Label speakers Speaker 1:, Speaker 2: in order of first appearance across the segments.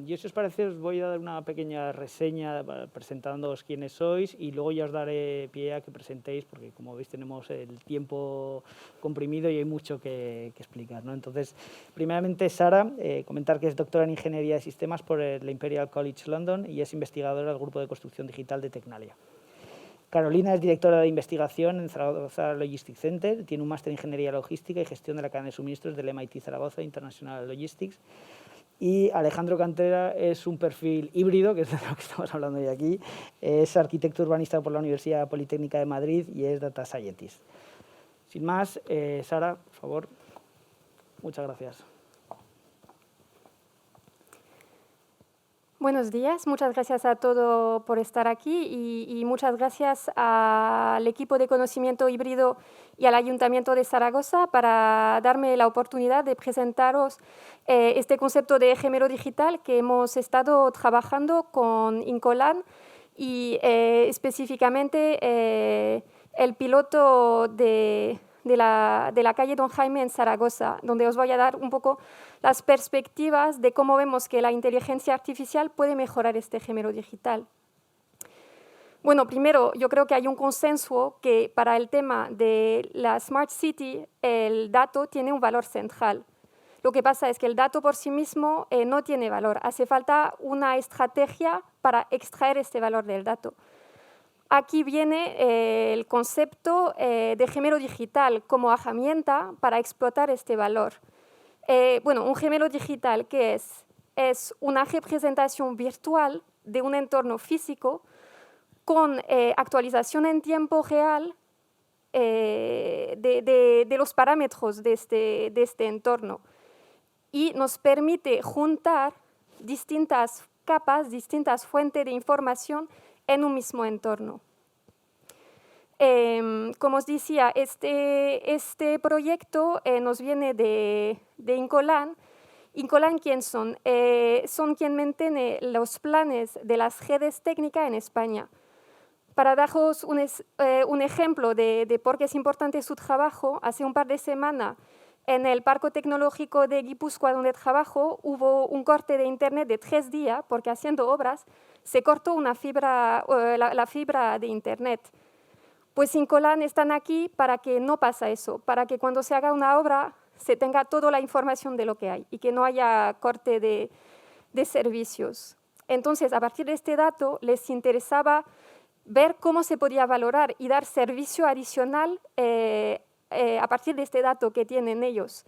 Speaker 1: Yo, si os parece, os voy a dar una pequeña reseña presentándoos quiénes sois y luego ya os daré pie a que presentéis, porque como veis tenemos el tiempo comprimido y hay mucho que explicar, ¿no? Entonces, primeramente, Sara, comentar que es doctora en Ingeniería de Sistemas por el Imperial College London y es investigadora del Grupo de Construcción Digital de Tecnalia. Carolina es directora de investigación en Zaragoza Logistics Center, tiene un máster en Ingeniería Logística y Gestión de la Cadena de Suministros del MIT Zaragoza International Logistics. Y Alejandro Cantera es un perfil híbrido, que es de lo que estamos hablando hoy aquí. Es arquitecto urbanista por la Universidad Politécnica de Madrid y es data scientist. Sin más, Sara, por favor. Muchas gracias.
Speaker 2: Buenos días, muchas gracias a todos por estar aquí y muchas gracias al equipo de conocimiento híbrido y al Ayuntamiento de Zaragoza para darme la oportunidad de presentaros este concepto de gemelo digital que hemos estado trabajando con Incolan y específicamente el piloto de la calle Don Jaime en Zaragoza, donde os voy a dar un poco las perspectivas de cómo vemos que la inteligencia artificial puede mejorar este gemelo digital. Bueno, primero, yo creo que hay un consenso que para el tema de la Smart City el dato tiene un valor central. Lo que pasa es que el dato por sí mismo no tiene valor. Hace falta una estrategia para extraer este valor del dato. Aquí viene el concepto de gemelo digital como herramienta para explotar este valor. Bueno, un gemelo digital, ¿qué es? Es una representación virtual de un entorno físico con actualización en tiempo real de los parámetros de este entorno. Y nos permite juntar distintas capas, distintas fuentes de información en un mismo entorno. Como os decía, este proyecto nos viene de Incolan. Incolan, ¿quién son? Son quien mantiene los planes de las redes técnicas en España. Para daros un ejemplo de por qué es importante su trabajo, hace un par de semanas en el Parque Tecnológico de Guipúzcoa, donde trabajo, hubo un corte de internet de 3 días porque haciendo obras se cortó la fibra de internet. Pues Incolan están aquí para que no pase eso, para que cuando se haga una obra se tenga toda la información de lo que hay y que no haya corte de servicios. Entonces, a partir de este dato, les interesaba ver cómo se podía valorar y dar servicio adicional a partir de este dato que tienen ellos.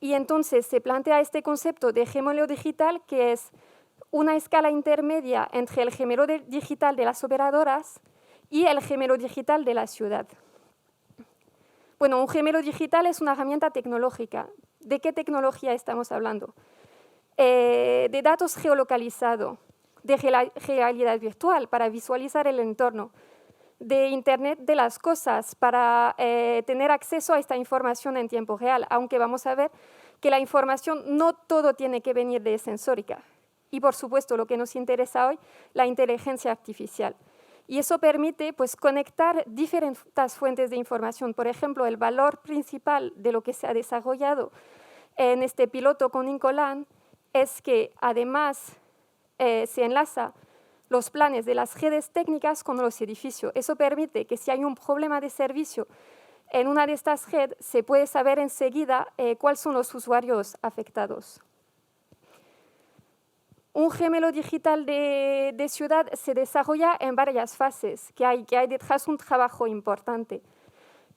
Speaker 2: Y entonces se plantea este concepto de gemelo digital, que es una escala intermedia entre el gemelo digital de las operadoras y el gemelo digital de la ciudad. Bueno, un gemelo digital es una herramienta tecnológica. ¿De qué tecnología estamos hablando? De datos geolocalizados, de realidad virtual para visualizar el entorno, de Internet de las cosas para tener acceso a esta información en tiempo real, aunque vamos a ver que la información no todo tiene que venir de sensórica. Y por supuesto, lo que nos interesa hoy, la inteligencia artificial. Y eso permite pues, conectar diferentes fuentes de información. Por ejemplo, el valor principal de lo que se ha desarrollado en este piloto con Incolan es que además se enlaza los planes de las redes técnicas con los edificios. Eso permite que si hay un problema de servicio en una de estas redes, se puede saber enseguida cuáles son los usuarios afectados. Un gemelo digital de ciudad se desarrolla en varias fases, que hay detrás un trabajo importante.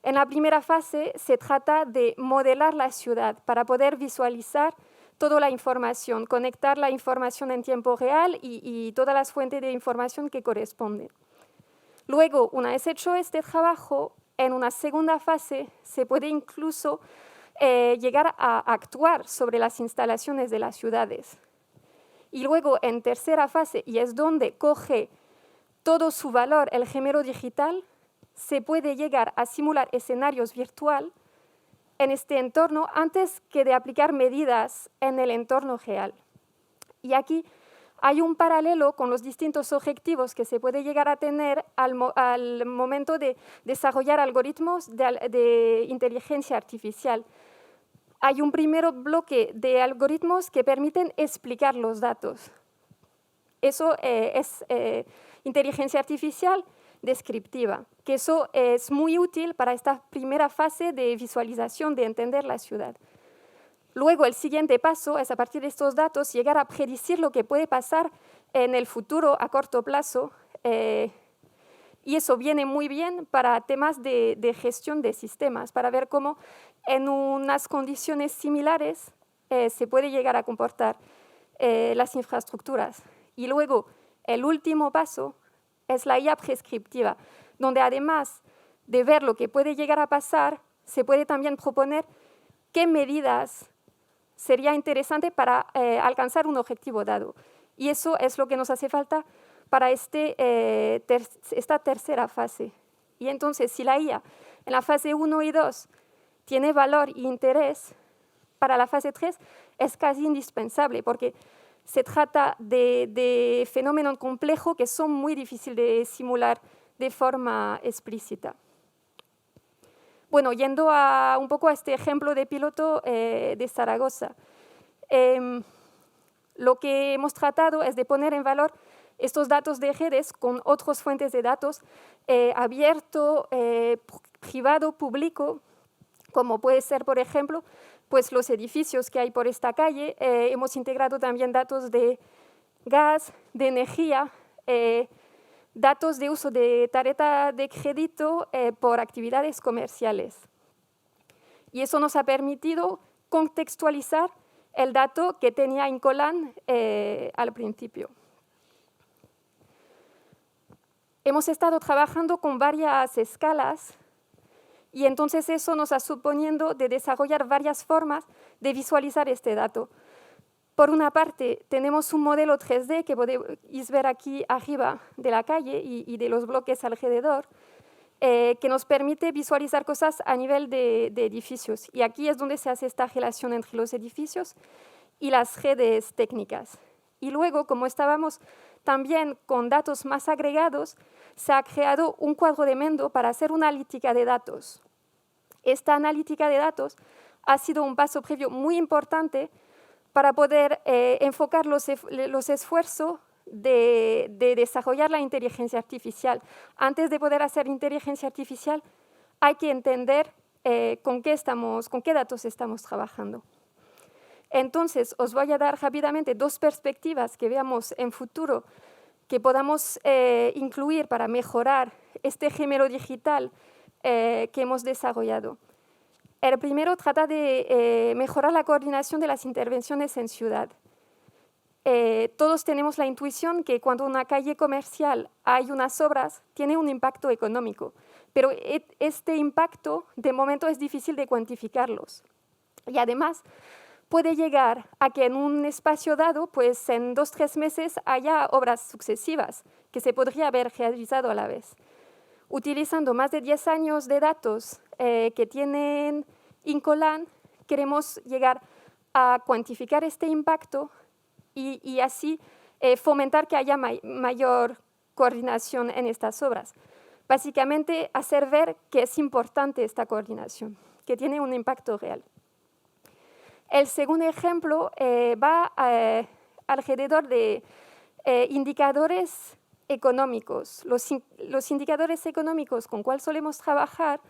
Speaker 2: En la primera fase se trata de modelar la ciudad para poder visualizar toda la información, conectar la información en tiempo real y todas las fuentes de información que corresponden. Luego, una vez hecho este trabajo, en una segunda fase se puede incluso llegar a actuar sobre las instalaciones de las ciudades. Y luego, en tercera fase, y es donde coge todo su valor el gemelo digital, se puede llegar a simular escenarios virtuales en este entorno antes que de aplicar medidas en el entorno real. Y aquí hay un paralelo con los distintos objetivos que se puede llegar a tener al momento de desarrollar algoritmos de inteligencia artificial. hay un primer bloque de algoritmos que permiten explicar los datos. Eso es inteligencia artificial descriptiva, que eso es muy útil para esta primera fase de visualización, de entender la ciudad. Luego, el siguiente paso es, a partir de estos datos, llegar a predecir lo que puede pasar en el futuro a corto plazo, y eso viene muy bien para temas de gestión de sistemas, para ver cómo en unas condiciones similares se puede llegar a comportar las infraestructuras. Y luego, el último paso es la IA prescriptiva, donde además de ver lo que puede llegar a pasar, se puede también proponer qué medidas sería interesante para alcanzar un objetivo dado. Y eso es lo que nos hace falta para esta tercera fase. Y entonces, si la IA en la fase 1 y 2 tiene valor e interés, para la fase 3 es casi indispensable, porque se trata de fenómenos complejos que son muy difíciles de simular de forma explícita. Bueno, yendo un poco a este ejemplo de piloto de Zaragoza, lo que hemos tratado es de poner en valor estos datos de redes con otras fuentes de datos abierto, privado, público, como puede ser, por ejemplo, pues los edificios que hay por esta calle. Hemos integrado también datos de gas, de energía, datos de uso de tarjeta de crédito por actividades comerciales. Y eso nos ha permitido contextualizar el dato que tenía Incolan al principio. Hemos estado trabajando con varias escalas y entonces eso nos ha suponiendo de desarrollar varias formas de visualizar este dato. Por una parte, tenemos un modelo 3D que podéis ver aquí arriba de la calle y de los bloques alrededor, que nos permite visualizar cosas a nivel de edificios. Y aquí es donde se hace esta relación entre los edificios y las redes técnicas. Y luego, como estábamos también con datos más agregados, se ha creado un cuadro de Mendo para hacer una analítica de datos. Esta analítica de datos ha sido un paso previo muy importante para poder enfocar los esfuerzos de desarrollar la inteligencia artificial. Antes de poder hacer inteligencia artificial, hay que entender con qué datos estamos trabajando. Entonces, os voy a dar rápidamente dos perspectivas que veamos en futuro, que podamos incluir para mejorar este gemelo digital que hemos desarrollado. El primero trata de mejorar la coordinación de las intervenciones en ciudad. Todos tenemos la intuición que cuando en una calle comercial hay unas obras, tiene un impacto económico, pero este impacto de momento es difícil de cuantificarlos. Y además puede llegar a que en un espacio dado, pues en 2 o 3 meses haya obras sucesivas que se podría haber realizado a la vez. Utilizando más de 10 años de datos que tienen Incolan, queremos llegar a cuantificar este impacto y así fomentar que haya mayor coordinación en estas obras. Básicamente, hacer ver que es importante esta coordinación, que tiene un impacto real. El segundo ejemplo va alrededor de indicadores económicos. Los indicadores económicos con cuales solemos trabajar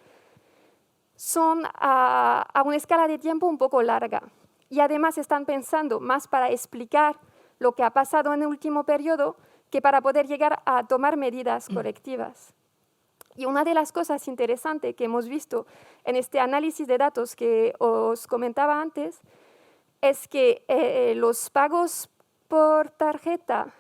Speaker 2: son a una escala de tiempo un poco larga y además están pensando más para explicar lo que ha pasado en el último periodo que para poder llegar a tomar medidas correctivas. Y una de las cosas interesantes que hemos visto en este análisis de datos que os comentaba antes es que los pagos por tarjeta,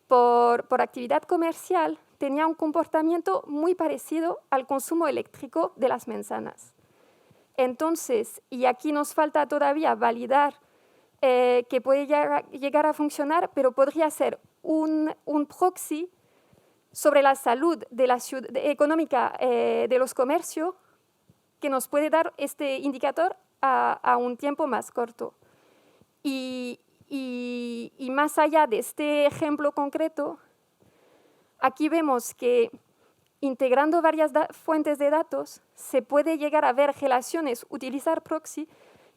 Speaker 2: por actividad comercial, tenían un comportamiento muy parecido al consumo eléctrico de las manzanas. Entonces, y aquí nos falta todavía validar que puede llegar a funcionar, pero podría ser un proxy sobre la salud de la ciudad, económica de los comercios, que nos puede dar este indicador a un tiempo más corto. Y más allá de este ejemplo concreto, aquí vemos que integrando varias fuentes de datos se puede llegar a ver relaciones, utilizar proxy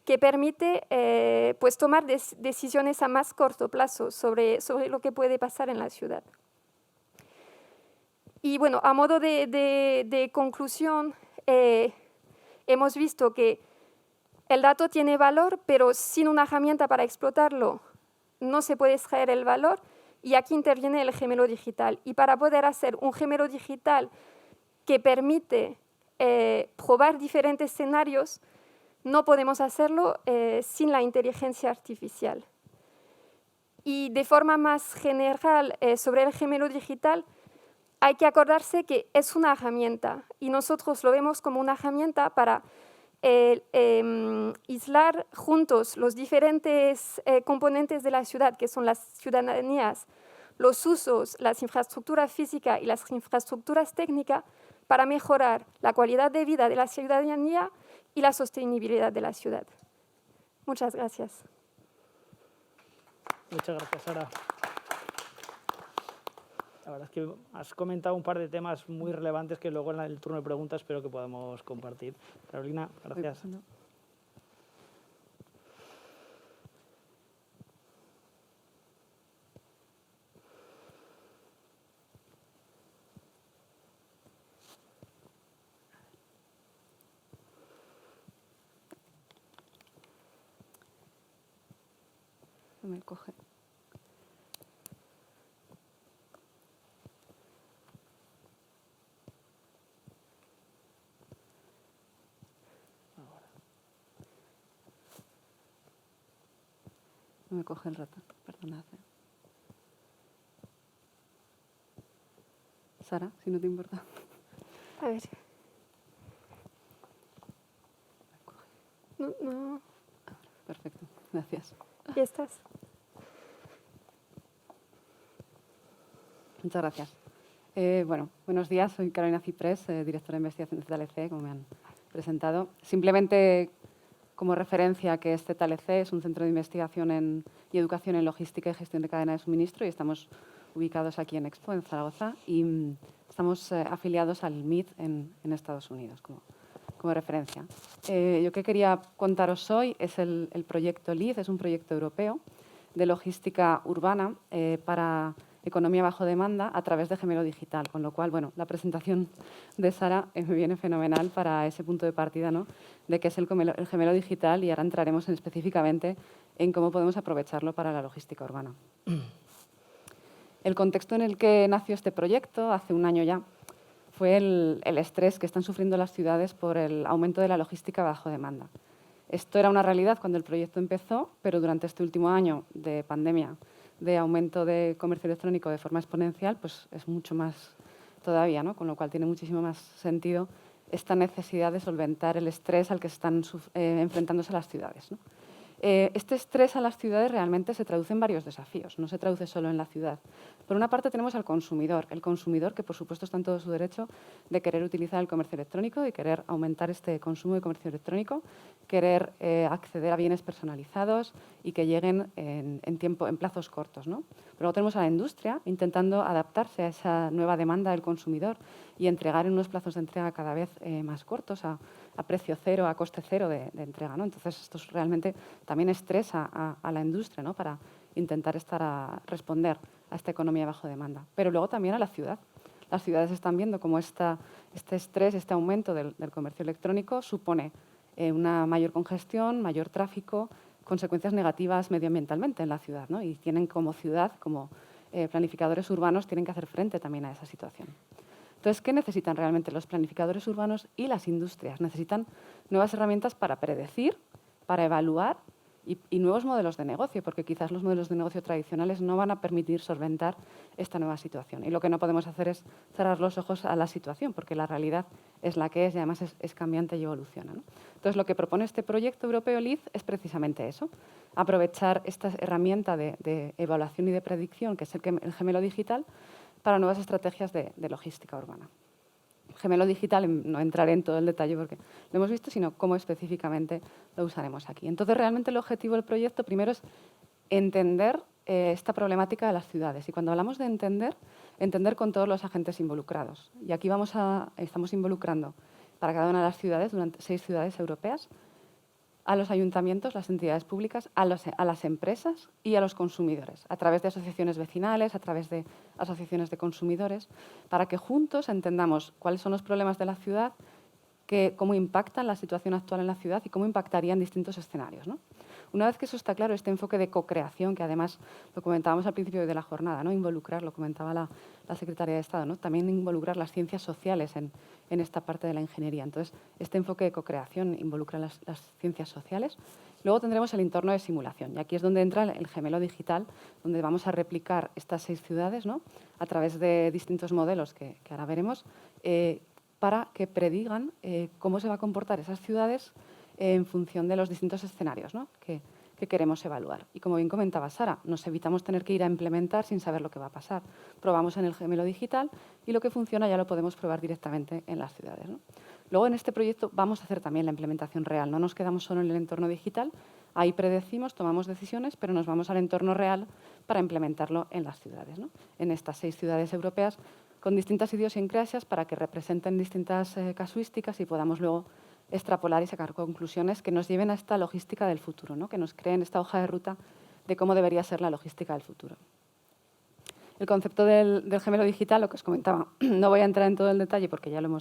Speaker 2: que permite pues tomar decisiones a más corto plazo sobre lo que puede pasar en la ciudad. Y bueno, a modo de conclusión, hemos visto que el dato tiene valor, pero sin una herramienta para explotarlo no se puede extraer el valor, y aquí interviene el gemelo digital. Y para poder hacer un gemelo digital que permite probar diferentes escenarios, no podemos hacerlo sin la inteligencia artificial. Y de forma más general sobre el gemelo digital, hay que acordarse que es una herramienta y nosotros lo vemos como una herramienta para aislar juntos los diferentes componentes de la ciudad, que son las ciudadanías, los usos, las infraestructuras físicas y las infraestructuras técnicas, para mejorar la calidad de vida de la ciudadanía y la sostenibilidad de la ciudad. Muchas gracias.
Speaker 1: Muchas gracias, Sara. La verdad es que has comentado un par de temas muy relevantes que luego en el turno de preguntas espero que podamos compartir. Carolina, gracias.
Speaker 3: Me coge. No me coge el ratón, perdonad. Sara, si no te importa.
Speaker 2: A ver. No.
Speaker 3: Perfecto, gracias.
Speaker 2: ¿Ya estás?
Speaker 3: Muchas gracias. Bueno, buenos días, soy Carolina Ciprés, directora de investigación de ZLC, como me han presentado. Simplemente como referencia que este ZLC es un centro de investigación y educación en logística y gestión de cadena de suministro, y estamos ubicados aquí en Expo, en Zaragoza, y estamos afiliados al MIT en Estados Unidos como referencia. Yo que quería contaros hoy es el proyecto LEAD, es un proyecto europeo de logística urbana para economía bajo demanda a través de gemelo digital, con lo cual, bueno, la presentación de Sara me viene fenomenal para ese punto de partida, ¿no?, de qué es el gemelo digital, y ahora entraremos específicamente en cómo podemos aprovecharlo para la logística urbana. El contexto en el que nació este proyecto, hace un año ya, fue el estrés que están sufriendo las ciudades por el aumento de la logística bajo demanda. Esto era una realidad cuando el proyecto empezó, pero durante este último año de pandemia, de aumento de comercio electrónico de forma exponencial, pues es mucho más todavía, ¿no?, con lo cual tiene muchísimo más sentido esta necesidad de solventar el estrés al que están enfrentándose las ciudades, ¿no? Este estrés a las ciudades realmente se traduce en varios desafíos, no se traduce solo en la ciudad. Por una parte tenemos al consumidor, el consumidor que por supuesto está en todo su derecho de querer utilizar el comercio electrónico y querer aumentar este consumo de comercio electrónico, querer acceder a bienes personalizados y que lleguen en plazos cortos, ¿no? Pero luego tenemos a la industria intentando adaptarse a esa nueva demanda del consumidor y entregar en unos plazos de entrega cada vez más cortos, a precio cero, a coste cero de entrega, ¿no? Entonces, esto realmente también estresa a la industria, ¿no?, para intentar responder a esta economía bajo demanda. Pero luego también a la ciudad. Las ciudades están viendo cómo este estrés, este aumento del comercio electrónico supone una mayor congestión, mayor tráfico, consecuencias negativas medioambientalmente en la ciudad, ¿no? Y tienen como ciudad, como planificadores urbanos, tienen que hacer frente también a esa situación. Entonces, ¿qué necesitan realmente los planificadores urbanos y las industrias? Necesitan nuevas herramientas para predecir, para evaluar y nuevos modelos de negocio, porque quizás los modelos de negocio tradicionales no van a permitir solventar esta nueva situación. Y lo que no podemos hacer es cerrar los ojos a la situación, porque la realidad es la que es y además es cambiante y evoluciona, ¿no? Entonces, lo que propone este proyecto europeo LEAD es precisamente eso, aprovechar esta herramienta de evaluación y de predicción, que es el gemelo digital, para nuevas estrategias de logística urbana. Gemelo digital, no entraré en todo el detalle porque lo hemos visto, sino cómo específicamente lo usaremos aquí. Entonces, realmente el objetivo del proyecto primero es entender esta problemática de las ciudades. Y cuando hablamos de entender con todos los agentes involucrados. Y aquí estamos involucrando para cada una de las ciudades, durante 6 ciudades europeas, a los ayuntamientos, las entidades públicas, a las empresas y a los consumidores, a través de asociaciones vecinales, a través de asociaciones de consumidores, para que juntos entendamos cuáles son los problemas de la ciudad, cómo impactan la situación actual en la ciudad y cómo impactarían distintos escenarios, ¿no? Una vez que eso está claro, este enfoque de co-creación, que además lo comentábamos al principio de la jornada, ¿no? Involucrar, lo comentaba la Secretaría de Estado, ¿no? También involucrar las ciencias sociales en esta parte de la ingeniería. Entonces, este enfoque de co-creación involucra las ciencias sociales. Luego tendremos el entorno de simulación, y aquí es donde entra el gemelo digital, donde vamos a replicar estas 6 ciudades, ¿no? A través de distintos modelos que ahora veremos, para que predigan cómo se va a comportar esas ciudades en función de los distintos escenarios, ¿no? que queremos evaluar. Y como bien comentaba Sara, nos evitamos tener que ir a implementar sin saber lo que va a pasar. Probamos en el gemelo digital y lo que funciona ya lo podemos probar directamente en las ciudades, ¿no? Luego, en este proyecto vamos a hacer también la implementación real. No nos quedamos solo en el entorno digital, ahí predecimos, tomamos decisiones, pero nos vamos al entorno real para implementarlo en las ciudades, ¿no? En estas 6 ciudades europeas, con distintas idiosincrasias para que representen distintas casuísticas y podamos luego extrapolar y sacar conclusiones que nos lleven a esta logística del futuro, ¿no? Que nos creen esta hoja de ruta de cómo debería ser la logística del futuro. El concepto del gemelo digital, lo que os comentaba, no voy a entrar en todo el detalle porque ya lo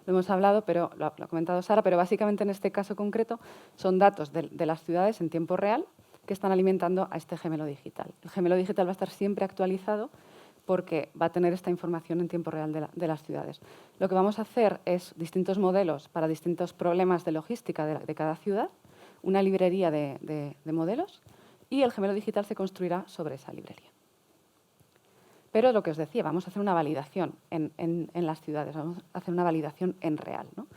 Speaker 3: hemos hablado, pero lo ha comentado Sara, pero básicamente en este caso concreto son datos de las ciudades en tiempo real que están alimentando a este gemelo digital. El gemelo digital va a estar siempre actualizado porque va a tener esta información en tiempo real de las ciudades. Lo que vamos a hacer es distintos modelos para distintos problemas de logística de cada ciudad, una librería de modelos, y el gemelo digital se construirá sobre esa librería. Pero lo que os decía, vamos a hacer una validación en las ciudades, vamos a hacer una validación en real, ¿no?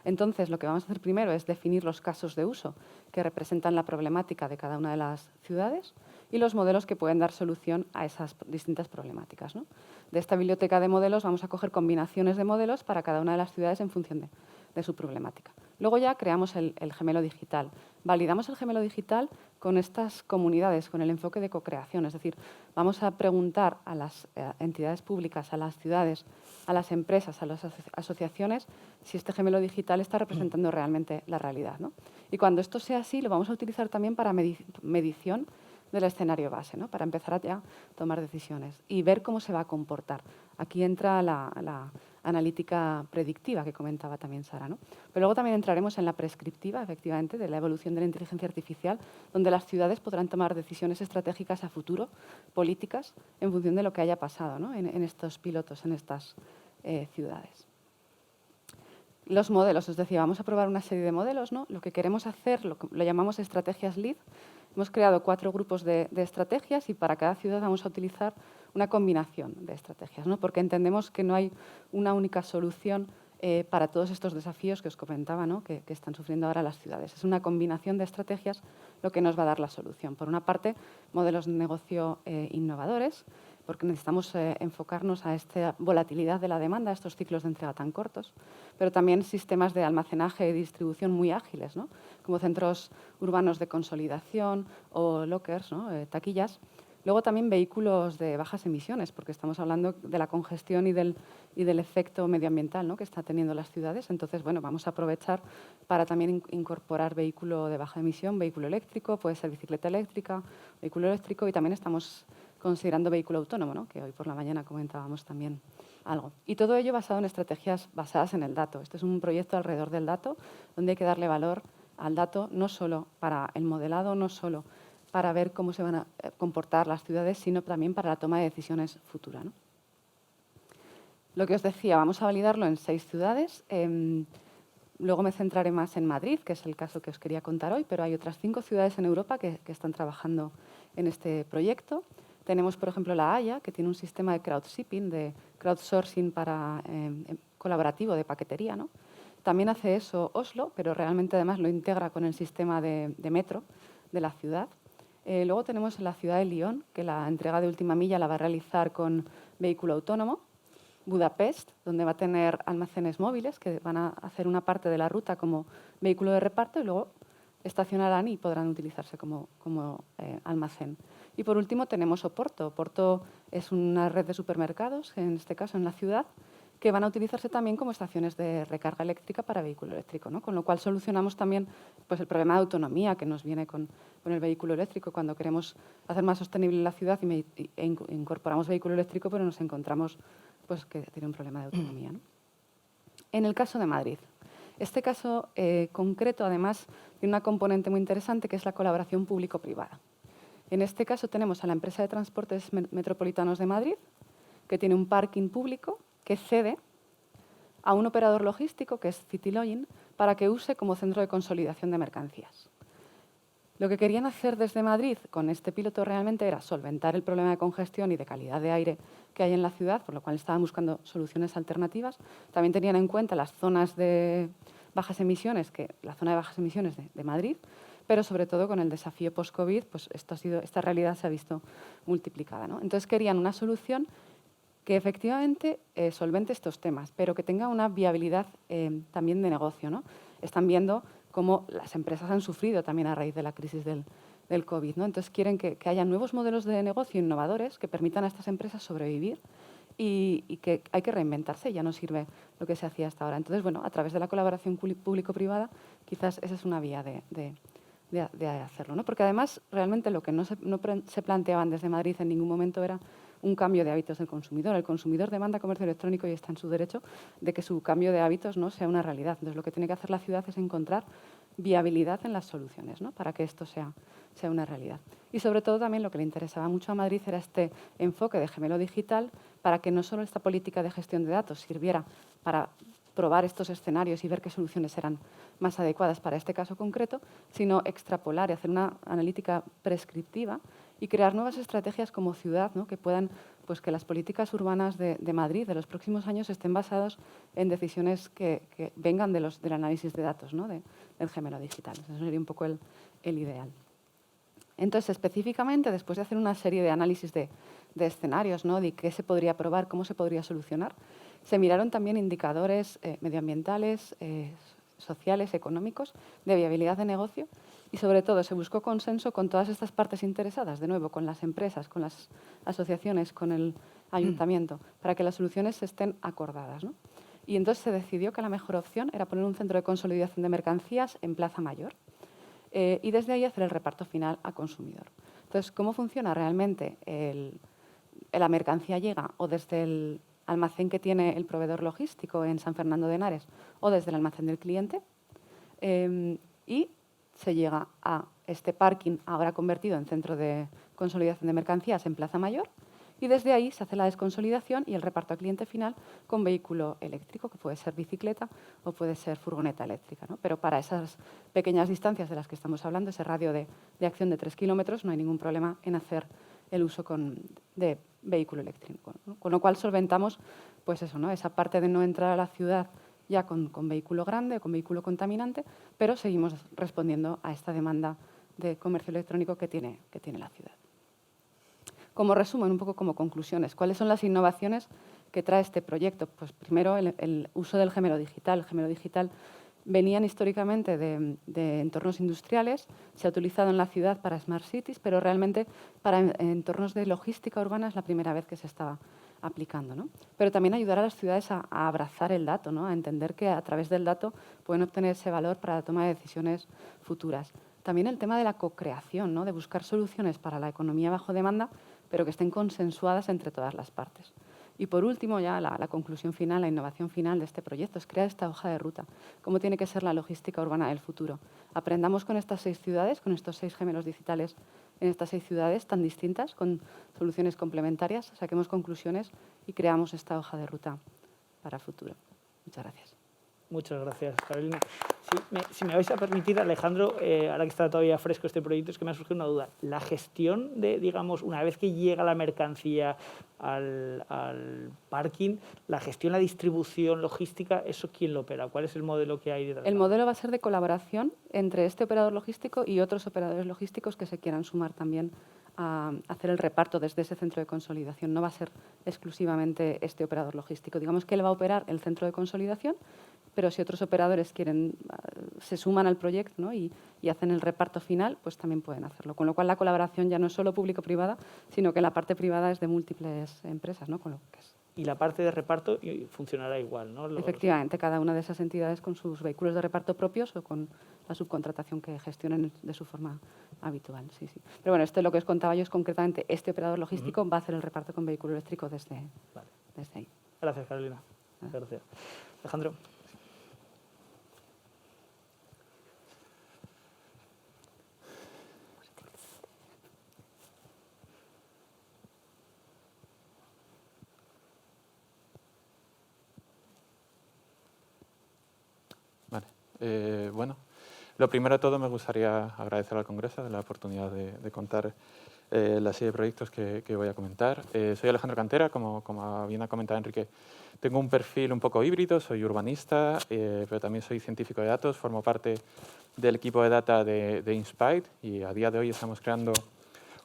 Speaker 3: Entonces, lo que vamos a hacer primero es definir los casos de uso que representan la problemática de cada una de las ciudades y los modelos que pueden dar solución a esas distintas problemáticas, ¿no? De esta biblioteca de modelos vamos a coger combinaciones de modelos para cada una de las ciudades en función de su problemática. Luego ya creamos el gemelo digital. Validamos el gemelo digital con estas comunidades, con el enfoque de co-creación. Es decir, vamos a preguntar a las entidades públicas, a las ciudades, a las empresas, a las asociaciones, si este gemelo digital está representando realmente la realidad, ¿no? Y cuando esto sea así, lo vamos a utilizar también para medición del escenario base, ¿no? Para empezar a ya tomar decisiones y ver cómo se va a comportar. Aquí entra la analítica predictiva que comentaba también Sara, ¿no? Pero luego también entraremos en la prescriptiva, efectivamente, de la evolución de la inteligencia artificial, donde las ciudades podrán tomar decisiones estratégicas a futuro, políticas, en función de lo que haya pasado, ¿no? en estos pilotos, en estas ciudades. Los modelos, os decía, vamos a probar una serie de modelos, ¿no? Lo que queremos hacer, lo llamamos estrategias LEAD. Hemos creado 4 grupos de estrategias y para cada ciudad vamos a utilizar una combinación de estrategias, ¿no? Porque entendemos que no hay una única solución para todos estos desafíos que os comentaba, ¿no? que están sufriendo ahora las ciudades. Es una combinación de estrategias lo que nos va a dar la solución. Por una parte, modelos de negocio innovadores, porque necesitamos enfocarnos a esta volatilidad de la demanda, a estos ciclos de entrega tan cortos, pero también sistemas de almacenaje y distribución muy ágiles, ¿no? Como centros urbanos de consolidación o lockers, ¿no? Taquillas. Luego también vehículos de bajas emisiones, porque estamos hablando de la congestión y del efecto medioambiental, ¿no? Que está teniendo las ciudades. Entonces, bueno, vamos a aprovechar para también incorporar vehículo de baja emisión, vehículo eléctrico, puede ser bicicleta eléctrica, vehículo eléctrico, y también estamos considerando vehículo autónomo, ¿no? Que hoy por la mañana comentábamos también algo. Y todo ello basado en estrategias basadas en el dato. Este es un proyecto alrededor del dato, donde hay que darle valor al dato, no solo para el modelado, no solo para ver cómo se van a comportar las ciudades, sino también para la toma de decisiones futura, ¿no? Lo que os decía, vamos a validarlo en 6 ciudades. Luego me centraré más en Madrid, que es el caso que os quería contar hoy, pero hay otras 5 ciudades en Europa que están trabajando en este proyecto. Tenemos, por ejemplo, La Haya, que tiene un sistema de crowdshipping, de crowdsourcing para, colaborativo de paquetería, ¿no? También hace eso Oslo, pero realmente además lo integra con el sistema de metro de la ciudad. Luego tenemos la ciudad de Lyon, que la entrega de última milla la va a realizar con vehículo autónomo. Budapest, donde va a tener almacenes móviles que van a hacer una parte de la ruta como vehículo de reparto y luego estacionarán y podrán utilizarse como almacén. Y por último tenemos Oporto. Oporto es una red de supermercados, en este caso en la ciudad, que van a utilizarse también como estaciones de recarga eléctrica para vehículo eléctrico, ¿no? Con lo cual solucionamos también pues, el problema de autonomía que nos viene con el vehículo eléctrico cuando queremos hacer más sostenible la ciudad e incorporamos vehículo eléctrico, pero nos encontramos pues, que tiene un problema de autonomía, ¿no? En el caso de Madrid, este caso concreto, además, tiene una componente muy interesante que es la colaboración público-privada. En este caso tenemos a la empresa de transportes metropolitanos de Madrid, que tiene un parking público que cede a un operador logístico, que es CityLogin, para que use como centro de consolidación de mercancías. Lo que querían hacer desde Madrid con este piloto realmente era solventar el problema de congestión y de calidad de aire que hay en la ciudad, por lo cual estaban buscando soluciones alternativas. También tenían en cuenta las zonas de bajas emisiones, la zona de bajas emisiones de Madrid, pero sobre todo con el desafío post-COVID, pues esta realidad se ha visto multiplicada, ¿no? Entonces querían una solución que efectivamente solvente estos temas, pero que tenga una viabilidad también de negocio, ¿no? Están viendo cómo las empresas han sufrido también a raíz de la crisis del COVID, ¿no? Entonces quieren que haya nuevos modelos de negocio innovadores que permitan a estas empresas sobrevivir y que hay que reinventarse, ya no sirve lo que se hacía hasta ahora. Entonces, bueno, a través de la colaboración público-privada, quizás esa es una vía de hacerlo, ¿no? Porque además, realmente lo que no se planteaban desde Madrid en ningún momento era un cambio de hábitos del consumidor. El consumidor demanda comercio electrónico y está en su derecho de que su cambio de hábitos, ¿no?, sea una realidad. Entonces, lo que tiene que hacer la ciudad es encontrar viabilidad en las soluciones, ¿no?, para que esto sea una realidad. Y sobre todo también lo que le interesaba mucho a Madrid era este enfoque de gemelo digital para que no solo esta política de gestión de datos sirviera para probar estos escenarios y ver qué soluciones eran más adecuadas para este caso concreto, sino extrapolar y hacer una analítica prescriptiva y crear nuevas estrategias como ciudad, ¿no?, que puedan, pues que las políticas urbanas de Madrid de los próximos años estén basadas en decisiones que vengan del análisis de datos, ¿no?, del gemelo digital. Eso sería un poco el ideal. Entonces, específicamente, después de hacer una serie de análisis de escenarios, ¿no?, de qué se podría probar, cómo se podría solucionar, se miraron también indicadores medioambientales, sociales, económicos, de viabilidad de negocio y, sobre todo, se buscó consenso con todas estas partes interesadas, de nuevo, con las empresas, con las asociaciones, con el ayuntamiento, para que las soluciones estén acordadas, ¿no? Y entonces se decidió que la mejor opción era poner un centro de consolidación de mercancías en Plaza Mayor y desde ahí hacer el reparto final a consumidor. Entonces, ¿cómo funciona realmente? La mercancía llega o desde el almacén que tiene el proveedor logístico en San Fernando de Henares o desde el almacén del cliente y se llega a este parking ahora convertido en centro de consolidación de mercancías en Plaza Mayor y desde ahí se hace la desconsolidación y el reparto al cliente final con vehículo eléctrico, que puede ser bicicleta o puede ser furgoneta eléctrica, ¿no? Pero para esas pequeñas distancias de las que estamos hablando, ese radio de acción de 3 kilómetros, no hay ningún problema en hacer el uso de vehículo eléctrico, ¿no? Con lo cual solventamos pues eso, ¿no?, esa parte de no entrar a la ciudad ya con vehículo grande, con vehículo contaminante, pero seguimos respondiendo a esta demanda de comercio electrónico que tiene la ciudad. Como resumen, un poco como conclusiones, ¿cuáles son las innovaciones que trae este proyecto? Pues primero el uso del gemelo digital. El gemelo digital venían históricamente de entornos industriales, se ha utilizado en la ciudad para Smart Cities, pero realmente para entornos de logística urbana es la primera vez que se estaba aplicando, ¿no? Pero también ayudar a las ciudades a abrazar el dato, ¿no?, a entender que a través del dato pueden obtener ese valor para la toma de decisiones futuras. También el tema de la co-creación, ¿no?, de buscar soluciones para la economía bajo demanda, pero que estén consensuadas entre todas las partes. Y por último, ya la conclusión final, la innovación final de este proyecto es crear esta hoja de ruta. ¿Cómo tiene que ser la logística urbana del futuro? Aprendamos con estas 6 ciudades, con estos 6 gemelos digitales en estas 6 ciudades tan distintas, con soluciones complementarias, saquemos conclusiones y creamos esta hoja de ruta para el futuro. Muchas gracias.
Speaker 1: Muchas gracias, Carolina. Si me vais a permitir, Alejandro, ahora que está todavía fresco este proyecto, es que me ha surgido una duda. La gestión de, digamos, una vez que llega la mercancía al parking, la gestión, la distribución, logística, ¿eso quién lo opera? ¿Cuál es el modelo que hay detrás?
Speaker 3: El modelo va a ser de colaboración entre este operador logístico y otros operadores logísticos que se quieran sumar también a hacer el reparto desde ese centro de consolidación. No va a ser exclusivamente este operador logístico. Digamos que él va a operar el centro de consolidación, pero si otros operadores se suman al proyecto, ¿no?, y hacen el reparto final, pues también pueden hacerlo. Con lo cual la colaboración ya no es solo público-privada, sino que la parte privada es de múltiples empresas, ¿no?, con lo que es
Speaker 1: y la parte de reparto funcionará igual, ¿no?
Speaker 3: Efectivamente, cada una de esas entidades con sus vehículos de reparto propios o con la subcontratación que gestionen de su forma habitual. Sí, sí. Pero bueno, esto es lo que os contaba yo, es concretamente este operador logístico va a hacer el reparto con vehículo eléctrico desde ahí.
Speaker 1: Gracias, Carolina. Gracias. Alejandro.
Speaker 4: Vale. Bueno, lo primero de todo me gustaría agradecer al Congreso la oportunidad de contar la serie de proyectos que voy a comentar. Soy Alejandro Cantera, como bien ha comentado Enrique. Tengo un perfil un poco híbrido, soy urbanista, pero también soy científico de datos, formo parte del equipo de data de Inspire y a día de hoy estamos creando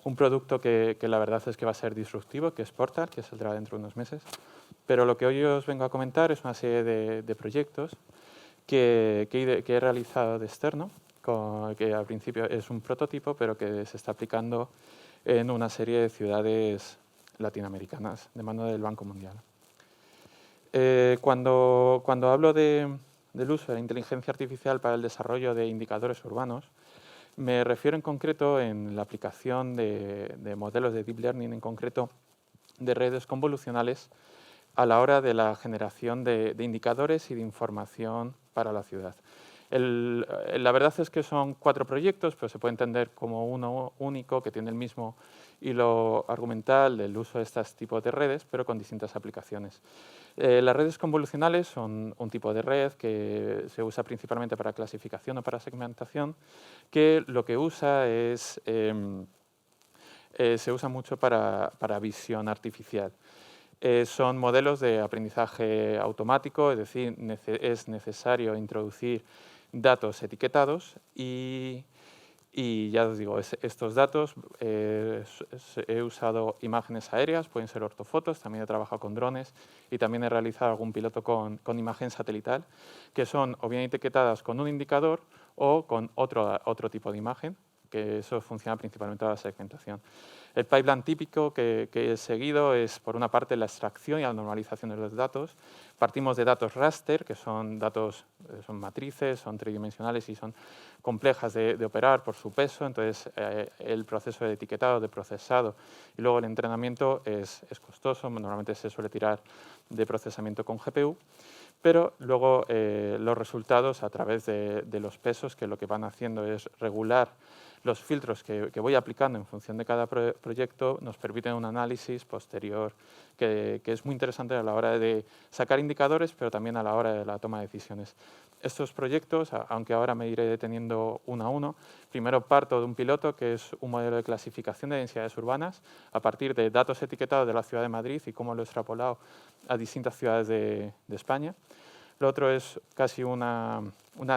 Speaker 4: un producto que la verdad es que va a ser disruptivo, que es Portal, que saldrá dentro de unos meses. Pero lo que hoy os vengo a comentar es una serie de proyectos que he realizado de externo, que al principio es un prototipo, pero que se está aplicando en una serie de ciudades latinoamericanas de mano del Banco Mundial. Cuando hablo del uso de la inteligencia artificial para el desarrollo de indicadores urbanos, me refiero en concreto en la aplicación de modelos de deep learning, en concreto de redes convolucionales, a la hora de la generación de indicadores y de información para la ciudad. La verdad es que son 4 proyectos, pero se puede entender como uno único que tiene el mismo hilo argumental del uso de estos tipos de redes, pero con distintas aplicaciones. Las redes convolucionales son un tipo de red que se usa principalmente para clasificación o para segmentación, que lo que usa es, se usa mucho para visión artificial. Son modelos de aprendizaje automático, es decir, es necesario introducir datos etiquetados y ya os digo, estos datos, he usado imágenes aéreas, pueden ser ortofotos, también he trabajado con drones y también he realizado algún piloto con imagen satelital, que son o bien etiquetadas con un indicador o con otro tipo de imagen, que eso funciona principalmente para la segmentación. El pipeline típico que he seguido es, por una parte, la extracción y la normalización de los datos. Partimos de datos raster, que son datos, son matrices, son tridimensionales y son complejas de operar por su peso. Entonces, el proceso de etiquetado, de procesado y luego el entrenamiento es costoso. Normalmente se suele tirar de procesamiento con GPU. Pero luego los resultados a través de los pesos, que lo que van haciendo es regular los filtros que voy aplicando en función de cada proyecto, nos permiten un análisis posterior que es muy interesante a la hora de sacar indicadores, pero también a la hora de la toma de decisiones. Estos proyectos, aunque ahora me iré deteniendo uno a uno, primero parto de un piloto que es un modelo de clasificación de densidades urbanas a partir de datos etiquetados de la ciudad de Madrid y cómo lo he extrapolado a distintas ciudades de España. Lo otro es casi una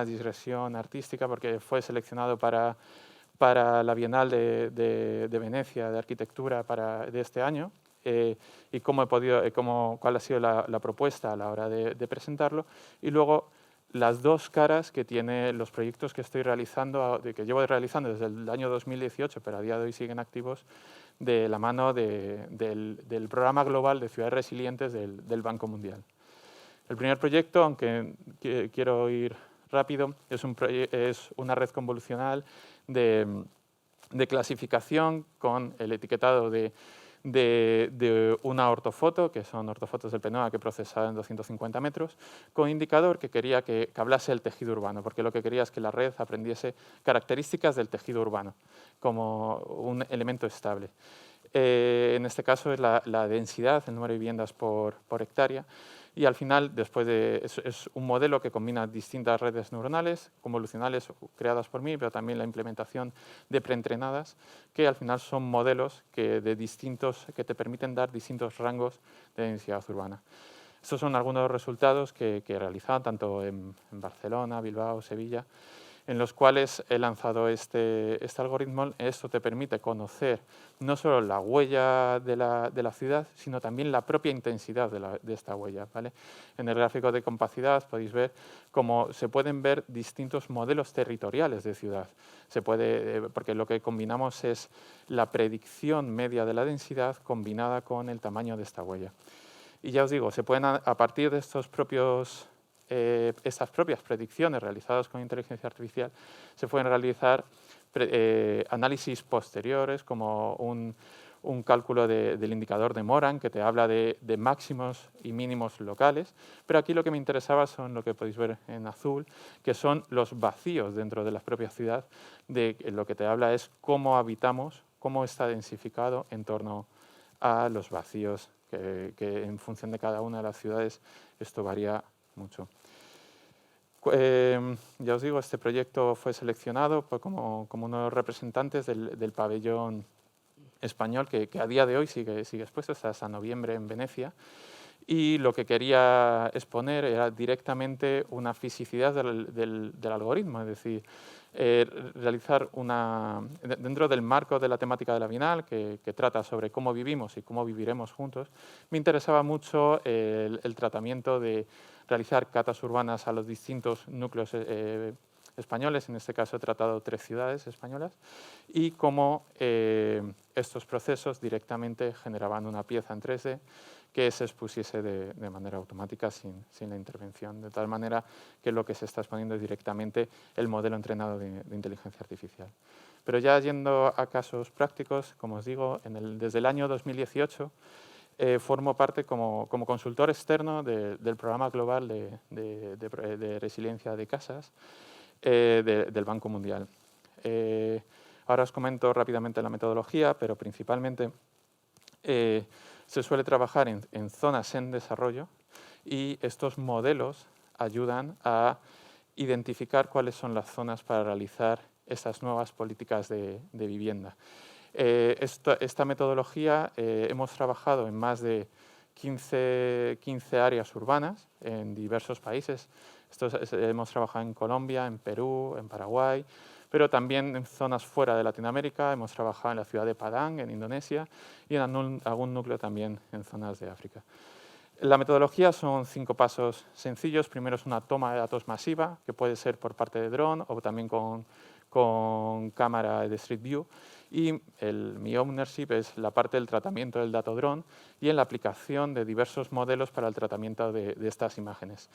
Speaker 4: digresión artística porque fue seleccionado para la Bienal de Venecia de Arquitectura de este año y cuál ha sido la propuesta a la hora de presentarlo. Y luego las dos caras que tiene los proyectos que estoy realizando, que llevo realizando desde el año 2018, pero a día de hoy siguen activos, de la mano del Programa Global de Ciudades Resilientes del Banco Mundial. El primer proyecto, aunque quiero ir rápido, es una red convolucional de clasificación con el etiquetado de una ortofoto, que son ortofotos del PNOA que he procesado en 250 metros, con indicador que quería que hablase del tejido urbano, porque lo que quería es que la red aprendiese características del tejido urbano como un elemento estable. En este caso es la densidad, el número de viviendas por hectárea. Y al final, es un modelo que combina distintas redes neuronales, convolucionales creadas por mí, pero también la implementación de preentrenadas, que al final son modelos que te permiten dar distintos rangos de densidad urbana. Estos son algunos de los resultados que he realizado, tanto en Barcelona, Bilbao, Sevilla, en los cuales he lanzado este algoritmo. Esto te permite conocer no solo la huella de la ciudad, sino también la propia intensidad de esta huella, ¿vale? En el gráfico de compacidad podéis ver cómo se pueden ver distintos modelos territoriales de ciudad. Porque lo que combinamos es la predicción media de la densidad combinada con el tamaño de esta huella. Y ya os digo, se pueden, a partir de estas propias predicciones realizadas con inteligencia artificial, se pueden realizar análisis posteriores, como un cálculo del indicador de Moran, que te habla de máximos y mínimos locales, pero aquí lo que me interesaba son lo que podéis ver en azul, que son los vacíos dentro de la propia ciudad, de lo que te habla es cómo habitamos, cómo está densificado en torno a los vacíos, que en función de cada una de las ciudades esto varía mucho. Ya os digo, este proyecto fue seleccionado como uno de los representantes del pabellón español, que a día de hoy sigue expuesto hasta noviembre en Venecia, y lo que quería exponer era directamente una fisicidad del algoritmo, es decir, realizar dentro del marco de la temática de la Bienal, que trata sobre cómo vivimos y cómo viviremos juntos. Me interesaba mucho el tratamiento de realizar catas urbanas a los distintos núcleos españoles, en este caso he tratado 3 ciudades españolas, y cómo estos procesos directamente generaban una pieza en 3D que se expusiese de manera automática sin la intervención, de tal manera que lo que se está exponiendo es directamente el modelo entrenado de inteligencia artificial. Pero ya yendo a casos prácticos, como os digo, desde el año 2018 formo parte como consultor externo del programa global de resiliencia de casas del Banco Mundial. Ahora os comento rápidamente la metodología, pero principalmente se suele trabajar en zonas en desarrollo, y estos modelos ayudan a identificar cuáles son las zonas para realizar estas nuevas políticas de vivienda. Esta metodología hemos trabajado en más de 15 áreas urbanas en diversos países. Hemos trabajado en Colombia, en Perú, en Paraguay, pero también en zonas fuera de Latinoamérica. Hemos trabajado en la ciudad de Padang, en Indonesia, y en algún núcleo también en zonas de África. La metodología son 5 pasos sencillos. Primero es una toma de datos masiva, que puede ser por parte de dron o también con cámara de Street View. Y mi ownership es la parte del tratamiento del dato dron y en la aplicación de diversos modelos para el tratamiento de estas imágenes.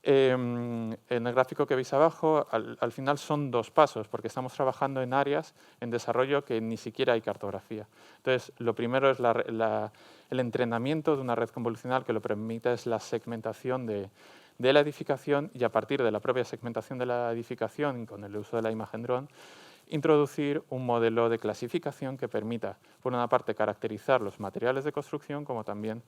Speaker 4: En el gráfico que veis abajo, al final son 2 pasos, porque estamos trabajando en áreas en desarrollo que ni siquiera hay cartografía. Entonces, lo primero es el entrenamiento de una red convolucional, que lo permite es la segmentación de la edificación, y a partir de la propia segmentación de la edificación, con el uso de la imagen dron, introducir un modelo de clasificación que permita, por una parte, caracterizar los materiales de construcción, como también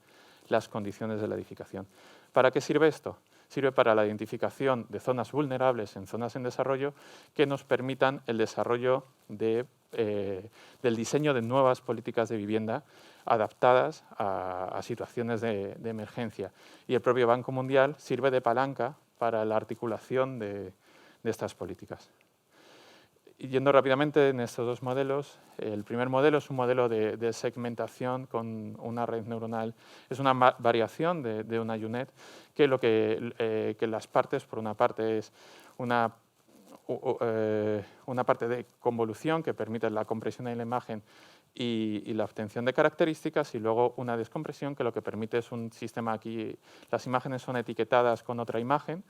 Speaker 4: las condiciones de la edificación. ¿Para qué sirve esto? Sirve para la identificación de zonas vulnerables en zonas en desarrollo que nos permitan el desarrollo del diseño de nuevas políticas de vivienda adaptadas a situaciones de emergencia. Y el propio Banco Mundial sirve de palanca para la articulación de estas políticas. Y yendo rápidamente en estos 2 modelos, el primer modelo es un modelo de segmentación con una red neuronal. Es una variación de una UNet, que las partes, por una parte, es una parte de convolución que permite la compresión de la imagen y la obtención de características, y luego una descompresión que lo que permite es un sistema. Aquí las imágenes son etiquetadas con otra imagen,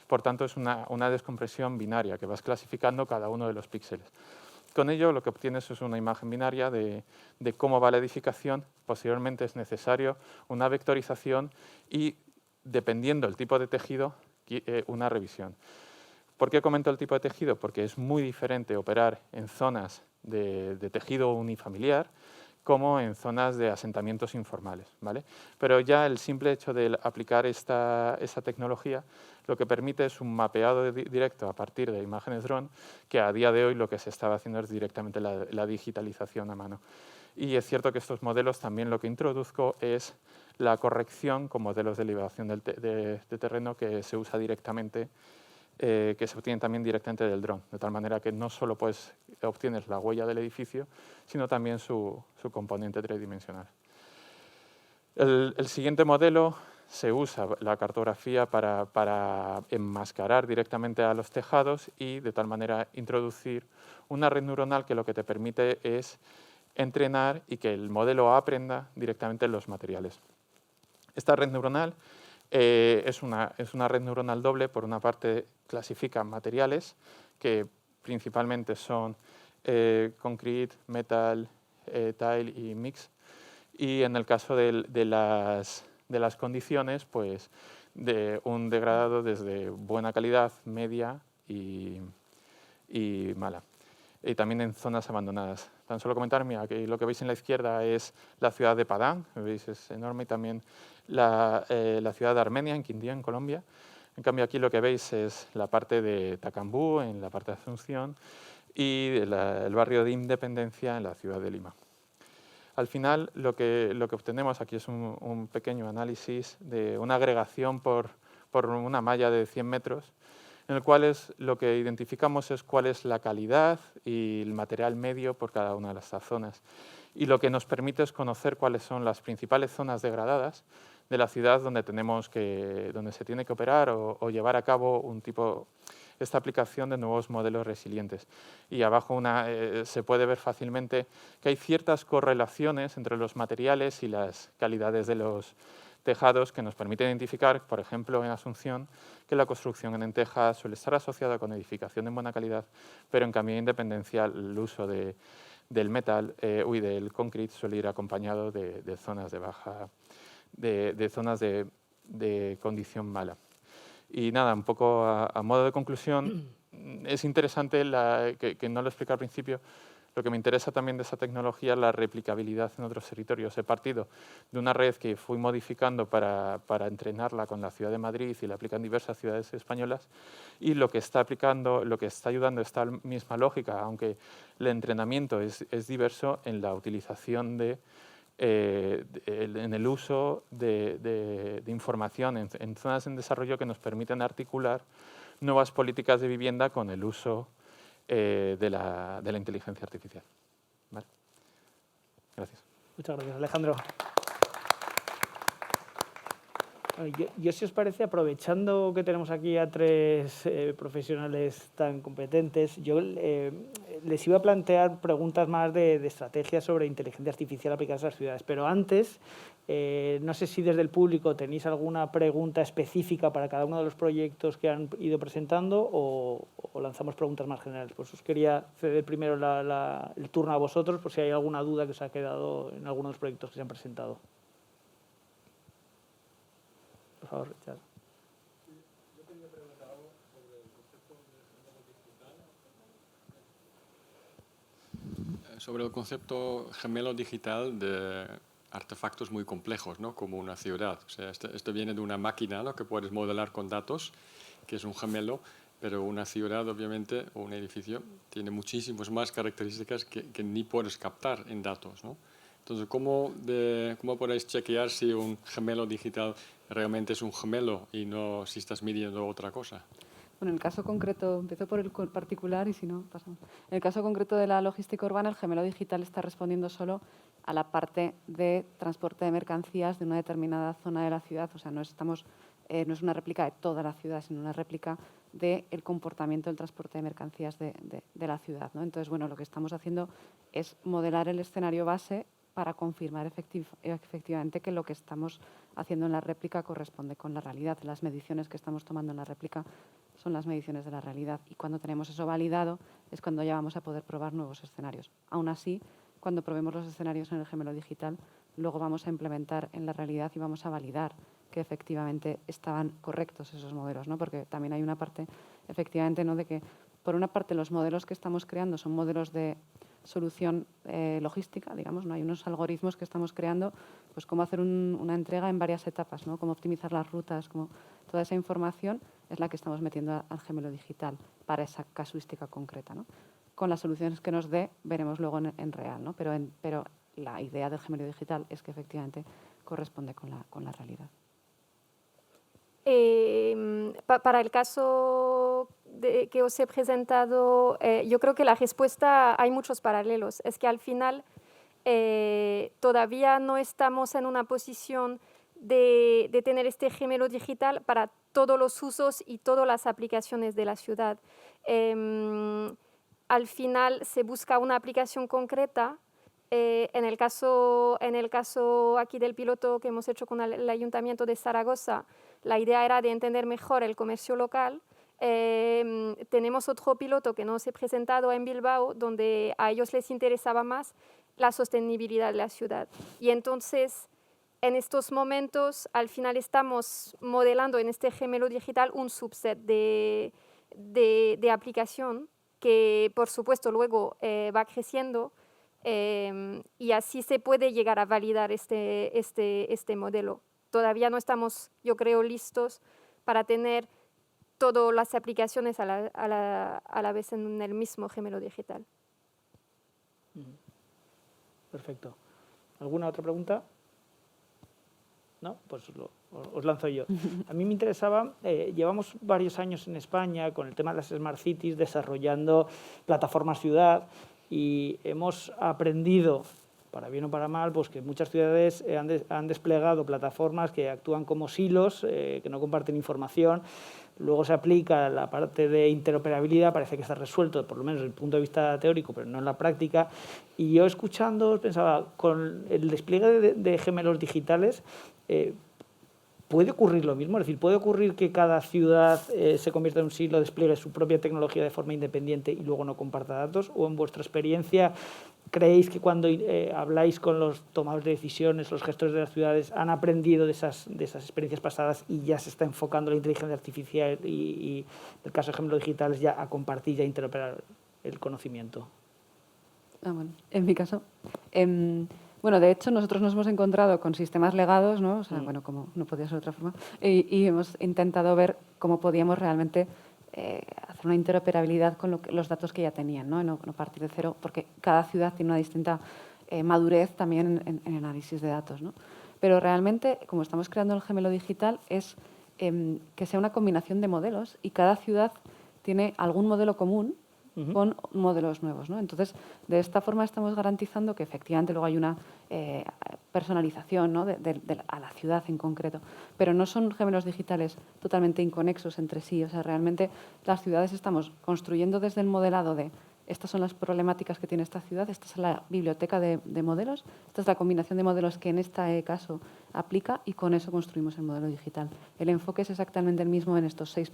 Speaker 4: por tanto es una descompresión binaria que vas clasificando cada uno de los píxeles. Con ello lo que obtienes es una imagen binaria de cómo va la edificación. Posteriormente es necesario una vectorización y, dependiendo del tipo de tejido, una revisión. ¿Por qué comento el tipo de tejido? Porque es muy diferente operar en zonas de tejido unifamiliar como en zonas de asentamientos informales, ¿vale? Pero ya el simple hecho de aplicar esta tecnología lo que permite es un mapeado directo a partir de imágenes dron, que a día de hoy lo que se estaba haciendo es directamente la digitalización a mano. Y es cierto que estos modelos también lo que introduzco es la corrección con modelos de elevación de terreno que se usa directamente, que se obtienen también directamente del dron, de tal manera que no solo obtienes la huella del edificio, sino también su componente tridimensional. El siguiente modelo se usa la cartografía para enmascarar directamente a los tejados y de tal manera introducir una red neuronal que lo que te permite es entrenar y que el modelo aprenda directamente los materiales. Esta red neuronal es una red neuronal doble. Por una parte, clasifica materiales, que principalmente son concrete, metal, tile y mix. Y en el caso de las condiciones, pues de un degradado desde buena calidad, media y mala. Y también en zonas abandonadas. Tan solo comentar, mira, aquí lo que veis en la izquierda es la ciudad de Padang, veis, es enorme, y también la ciudad de Armenia, en Quindío, en Colombia. En cambio, aquí lo que veis es la parte de Tacambú, en la parte de Asunción, y el barrio de Independencia, en la ciudad de Lima. Al final, lo que obtenemos aquí es un pequeño análisis de una agregación por una malla de 100 metros, en el cual lo que identificamos es cuál es la calidad y el material medio por cada una de estas zonas. Y lo que nos permite es conocer cuáles son las principales zonas degradadas de la ciudad donde se tiene que operar o llevar a cabo esta aplicación de nuevos modelos resilientes. Y abajo se puede ver fácilmente que hay ciertas correlaciones entre los materiales y las calidades de los tejados que nos permite identificar, por ejemplo, en Asunción, que la construcción en teja suele estar asociada con edificación de buena calidad, pero en cambio en Independencia el uso del metal del concrete suele ir acompañado de zonas de baja, de zonas de condición mala. Y nada, un poco a modo de conclusión, es interesante, que no lo expliqué al principio, lo que me interesa también de esta tecnología es la replicabilidad en otros territorios. He partido de una red que fui modificando para entrenarla con la ciudad de Madrid y la aplican diversas ciudades españolas, y lo que está ayudando esta misma lógica, aunque el entrenamiento es diverso en la utilización en el uso de información en zonas en desarrollo que nos permiten articular nuevas políticas de vivienda con el uso de la inteligencia artificial. ¿Vale? Gracias.
Speaker 1: Muchas gracias, Alejandro. Yo, si os parece, aprovechando que tenemos aquí a tres profesionales tan competentes, yo les iba a plantear preguntas más de estrategias sobre inteligencia artificial aplicadas a las ciudades. Pero antes, no sé si desde el público tenéis alguna pregunta específica para cada uno de los proyectos que han ido presentando o lanzamos preguntas más generales. Pues os quería ceder primero el turno a vosotros por si hay alguna duda que os ha quedado en alguno de los proyectos que se han presentado. Por favor, Richard.
Speaker 5: Yo quería preguntar algo sobre el concepto de gemelo digital. Sobre el concepto gemelo digital de artefactos muy complejos, ¿no? Como una ciudad. O sea, esto viene de una máquina, ¿no? Que puedes modelar con datos, que es un gemelo, pero una ciudad, obviamente, o un edificio, tiene muchísimas más características que ni puedes captar en datos, ¿no? Entonces, ¿cómo podéis chequear si un gemelo digital realmente es un gemelo y no si estás midiendo otra cosa?
Speaker 3: Bueno, en el caso concreto, empiezo por el particular y si no, pasamos. En el caso concreto de la logística urbana, el gemelo digital está respondiendo solo a la parte de transporte de mercancías de una determinada zona de la ciudad. O sea, no es una réplica de toda la ciudad, sino una réplica del comportamiento del transporte de mercancías de la ciudad, ¿no? Entonces, bueno, lo que estamos haciendo es modelar el escenario base para confirmar efectivamente que lo que estamos haciendo en la réplica corresponde con la realidad. Las mediciones que estamos tomando en la réplica son las mediciones de la realidad. Y cuando tenemos eso validado es cuando ya vamos a poder probar nuevos escenarios. Aún así, cuando probemos los escenarios en el gemelo digital, luego vamos a implementar en la realidad y vamos a validar que efectivamente estaban correctos esos modelos, ¿no? Porque también hay una parte, efectivamente, ¿no? De que, por una parte, los modelos que estamos creando son modelos de solución logística, digamos, ¿no? Hay unos algoritmos que estamos creando, pues cómo hacer una entrega en varias etapas, ¿no? Cómo optimizar las rutas, toda esa información es la que estamos metiendo al gemelo digital para esa casuística concreta, ¿no? Con las soluciones que nos dé, veremos luego en real, ¿no? Pero la idea del gemelo digital es que efectivamente corresponde con la realidad.
Speaker 2: Para el caso que os he presentado, yo creo que la respuesta, hay muchos paralelos. Es que al final todavía no estamos en una posición de tener este gemelo digital para todos los usos y todas las aplicaciones de la ciudad. Al final se busca una aplicación concreta en el caso aquí del piloto que hemos hecho con el Ayuntamiento de Zaragoza, la idea era de entender mejor el comercio local. Tenemos otro piloto que nos he presentado en Bilbao, donde a ellos les interesaba más la sostenibilidad de la ciudad. Y entonces, en estos momentos, al final estamos modelando en este gemelo digital un subset de aplicación que, por supuesto, luego va creciendo, y así se puede llegar a validar este modelo. Todavía no estamos, yo creo, listos para tener todas las aplicaciones a la vez en el mismo gemelo digital.
Speaker 1: Perfecto. ¿Alguna otra pregunta? ¿No? Pues os lanzo yo. A mí me interesaba, llevamos varios años en España con el tema de las Smart Cities desarrollando plataformas ciudad y hemos aprendido, para bien o para mal, pues que muchas ciudades han desplegado plataformas que actúan como silos, que no comparten información. Luego se aplica la parte de interoperabilidad, parece que está resuelto, por lo menos desde el punto de vista teórico, pero no en la práctica. Y yo escuchando pensaba, con el despliegue de gemelos digitales, ¿puede ocurrir lo mismo? Es decir, ¿puede ocurrir que cada ciudad se convierta en un silo, despliegue su propia tecnología de forma independiente y luego no comparta datos? ¿O en vuestra experiencia creéis que cuando habláis con los tomadores de decisiones, los gestores de las ciudades, han aprendido de esas experiencias pasadas y ya se está enfocando la inteligencia artificial y el caso de gemelos digitales ya a compartir y a interoperar el conocimiento?
Speaker 3: Bueno, en mi caso, bueno, de hecho, nosotros nos hemos encontrado con sistemas legados, ¿no? O sea, bueno, como no podía ser de otra forma, y hemos intentado ver cómo podíamos realmente hacer una interoperabilidad con los datos que ya tenían, ¿no? No partir de cero, porque cada ciudad tiene una distinta madurez también en análisis de datos, ¿no? Pero realmente, como estamos creando el gemelo digital, es que sea una combinación de modelos y cada ciudad tiene algún modelo común con modelos nuevos, ¿no? Entonces, de esta forma estamos garantizando que efectivamente luego hay una personalización, ¿no? a la ciudad en concreto, pero no son gemelos digitales totalmente inconexos entre sí. O sea, realmente las ciudades estamos construyendo desde el modelado de estas son las problemáticas que tiene esta ciudad, esta es la biblioteca de modelos, esta es la combinación de modelos que en este caso aplica y con eso construimos el modelo digital. El enfoque es exactamente el mismo en estos 6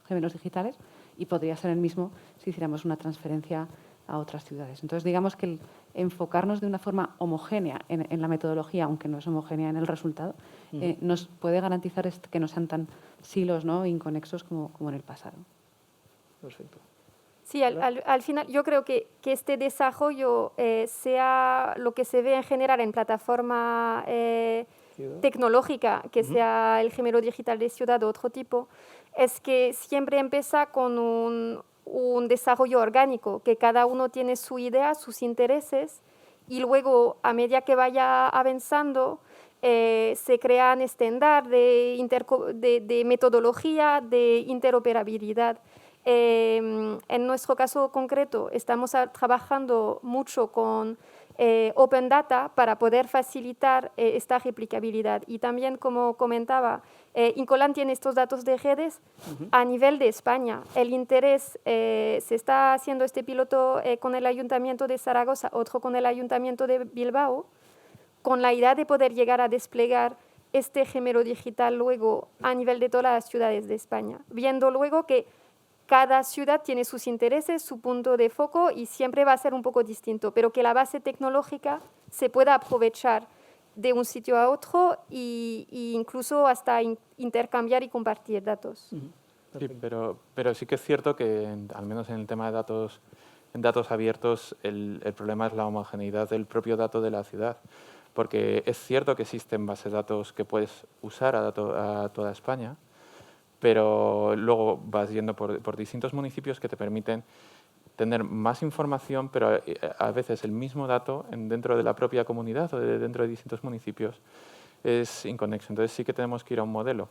Speaker 3: gemelos digitales y podría ser el mismo si hiciéramos una transferencia a otras ciudades. Entonces, digamos que el enfocarnos de una forma homogénea en la metodología, aunque no es homogénea en el resultado, nos puede garantizar que no sean tan silos, ¿no? Inconexos como en el pasado.
Speaker 1: Perfecto.
Speaker 2: Sí, al final yo creo que este desarrollo sea lo que se ve en general en plataforma tecnológica, que sea el gemelo digital de ciudad o otro tipo, es que siempre empieza con un desarrollo orgánico, que cada uno tiene su idea, sus intereses, y luego a medida que vaya avanzando se crean estándares de metodología, de interoperabilidad. En nuestro caso concreto estamos trabajando mucho con Open Data para poder facilitar esta replicabilidad. Y también, como comentaba, Incolan tiene estos datos de redes a nivel de España. El interés, se está haciendo este piloto con el Ayuntamiento de Zaragoza, otro con el Ayuntamiento de Bilbao, con la idea de poder llegar a desplegar este gemelo digital luego a nivel de todas las ciudades de España, viendo luego que cada ciudad tiene sus intereses, su punto de foco y siempre va a ser un poco distinto, pero que la base tecnológica se pueda aprovechar de un sitio a otro e incluso hasta intercambiar y compartir datos.
Speaker 4: Sí, pero sí que es cierto que, al menos en el tema de datos, en datos abiertos, el problema es la homogeneidad del propio dato de la ciudad. Porque es cierto que existen bases de datos que puedes usar a toda España, pero luego vas yendo por distintos municipios que te permiten tener más información, pero a veces el mismo dato dentro de la propia comunidad o dentro de distintos municipios es inconexo. Entonces sí que tenemos que ir a un modelo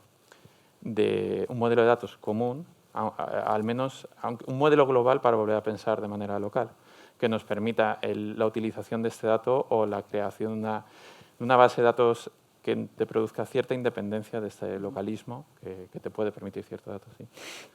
Speaker 4: de datos común, al menos un modelo global para volver a pensar de manera local, que nos permita la utilización de este dato o la creación de una base de datos que te produzca cierta independencia de este localismo que te puede permitir ciertos datos. Sí.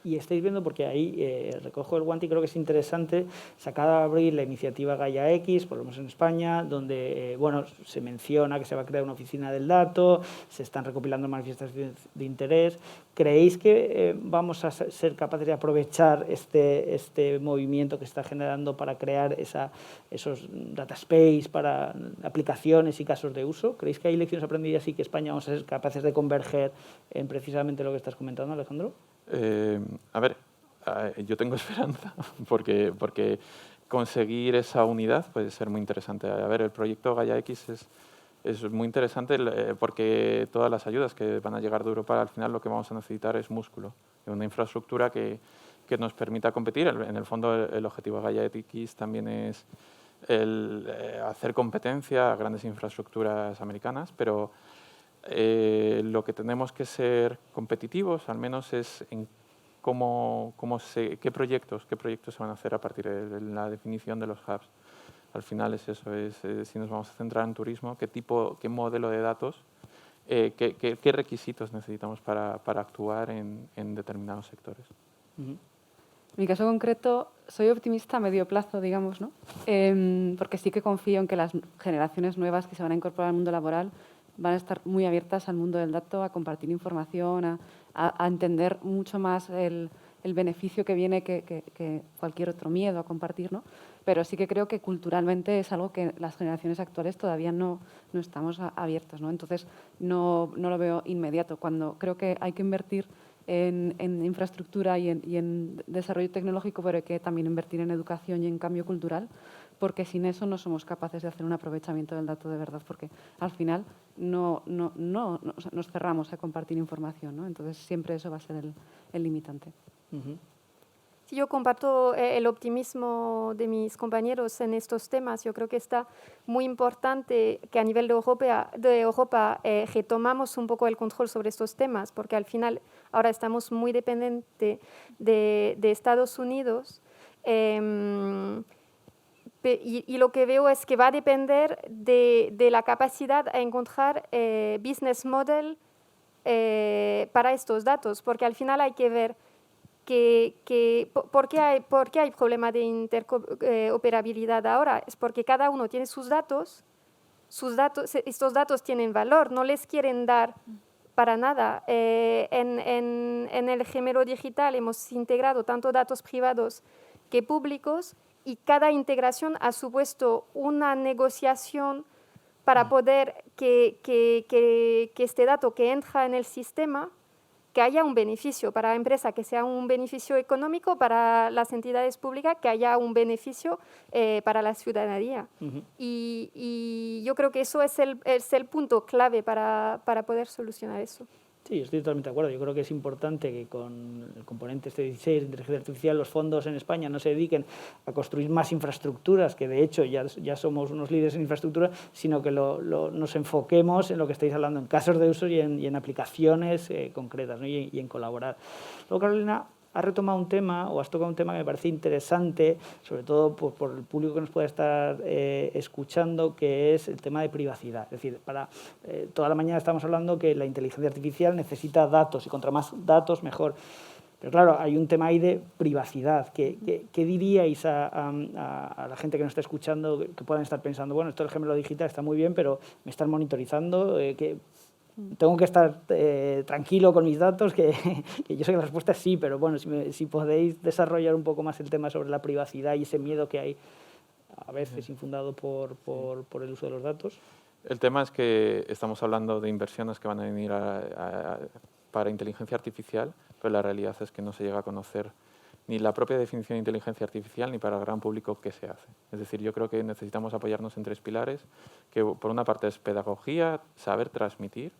Speaker 1: Y estáis viendo, porque ahí recojo el guante y creo que es interesante, se acaba de abrir la iniciativa Gaia X, por lo menos en España, donde bueno, se menciona que se va a crear una oficina del dato, se están recopilando manifestaciones de interés. ¿Creéis que vamos a ser capaces de aprovechar este movimiento que está generando para crear esos data space para aplicaciones y casos de uso? ¿Creéis que hay lecciones aprendidas y que España vamos a ser capaces de converger en precisamente lo que estás comentando, Alejandro?
Speaker 4: A ver, yo tengo esperanza porque conseguir esa unidad puede ser muy interesante. A ver, el proyecto Gaia X es muy interesante porque todas las ayudas que van a llegar de Europa, al final lo que vamos a necesitar es músculo, una infraestructura que nos permita competir. En el fondo, el objetivo de Gaia X también es hacer competencia a grandes infraestructuras americanas, pero lo que tenemos que ser competitivos, al menos, es en qué proyectos se van a hacer a partir de la definición de los hubs. Al final es eso, si nos vamos a centrar en turismo, qué modelo de datos, qué requisitos necesitamos para actuar en determinados sectores.
Speaker 3: En mi caso concreto, soy optimista a medio plazo, digamos, ¿no? Porque sí que confío en que las generaciones nuevas que se van a incorporar al mundo laboral van a estar muy abiertas al mundo del dato, a compartir información, a entender mucho más el beneficio que viene que cualquier otro miedo a compartir, ¿no? Pero sí que creo que culturalmente es algo que las generaciones actuales todavía no estamos abiertos, ¿no? Entonces, no lo veo inmediato. Cuando creo que hay que invertir en infraestructura y en desarrollo tecnológico, pero hay que también invertir en educación y en cambio cultural, porque sin eso no somos capaces de hacer un aprovechamiento del dato de verdad, porque al final no nos cerramos a compartir información, ¿no? Entonces, siempre eso va a ser el limitante.
Speaker 2: Sí, yo comparto el optimismo de mis compañeros en estos temas. Yo creo que está muy importante que a nivel de Europa retomamos un poco el control sobre estos temas, porque al final ahora estamos muy dependientes de Estados Unidos. Y lo que veo es que va a depender de la capacidad a encontrar business model para estos datos, porque al final hay que ver ¿por qué hay problema de interoperabilidad ahora? Es porque cada uno tiene sus datos, estos datos tienen valor, no les quieren dar para nada. En el gemelo digital hemos integrado tanto datos privados que públicos y cada integración ha supuesto una negociación para poder que este dato que entra en el sistema que haya un beneficio para la empresa, que sea un beneficio económico para las entidades públicas, que haya un beneficio para la ciudadanía. Y yo creo que eso es el punto clave para poder solucionar eso.
Speaker 1: Sí, estoy totalmente de acuerdo. Yo creo que es importante que con el componente este 16 de inteligencia artificial los fondos en España no se dediquen a construir más infraestructuras, que de hecho ya somos unos líderes en infraestructura, sino que nos enfoquemos en lo que estáis hablando, en casos de uso y en aplicaciones concretas, ¿no? y en colaborar. Luego, Carolina, has retomado un tema o has tocado un tema que me parece interesante, sobre todo por el público que nos puede estar escuchando, que es el tema de privacidad. Es decir, toda la mañana estamos hablando que la inteligencia artificial necesita datos y contra más datos mejor. Pero claro, hay un tema ahí de privacidad. ¿Qué diríais a la gente que nos está escuchando que puedan estar pensando, bueno, esto del gemelo digital está muy bien, pero me están monitorizando, tengo que estar tranquilo con mis datos, que yo sé que la respuesta es sí, pero bueno, si podéis desarrollar un poco más el tema sobre la privacidad y ese miedo que hay a veces infundado por el uso de los datos.
Speaker 4: El tema es que estamos hablando de inversiones que van a venir para inteligencia artificial, pero la realidad es que no se llega a conocer ni la propia definición de inteligencia artificial ni para el gran público qué se hace. Es decir, yo creo que necesitamos apoyarnos en 3 pilares, que por una parte es pedagogía, saber transmitir,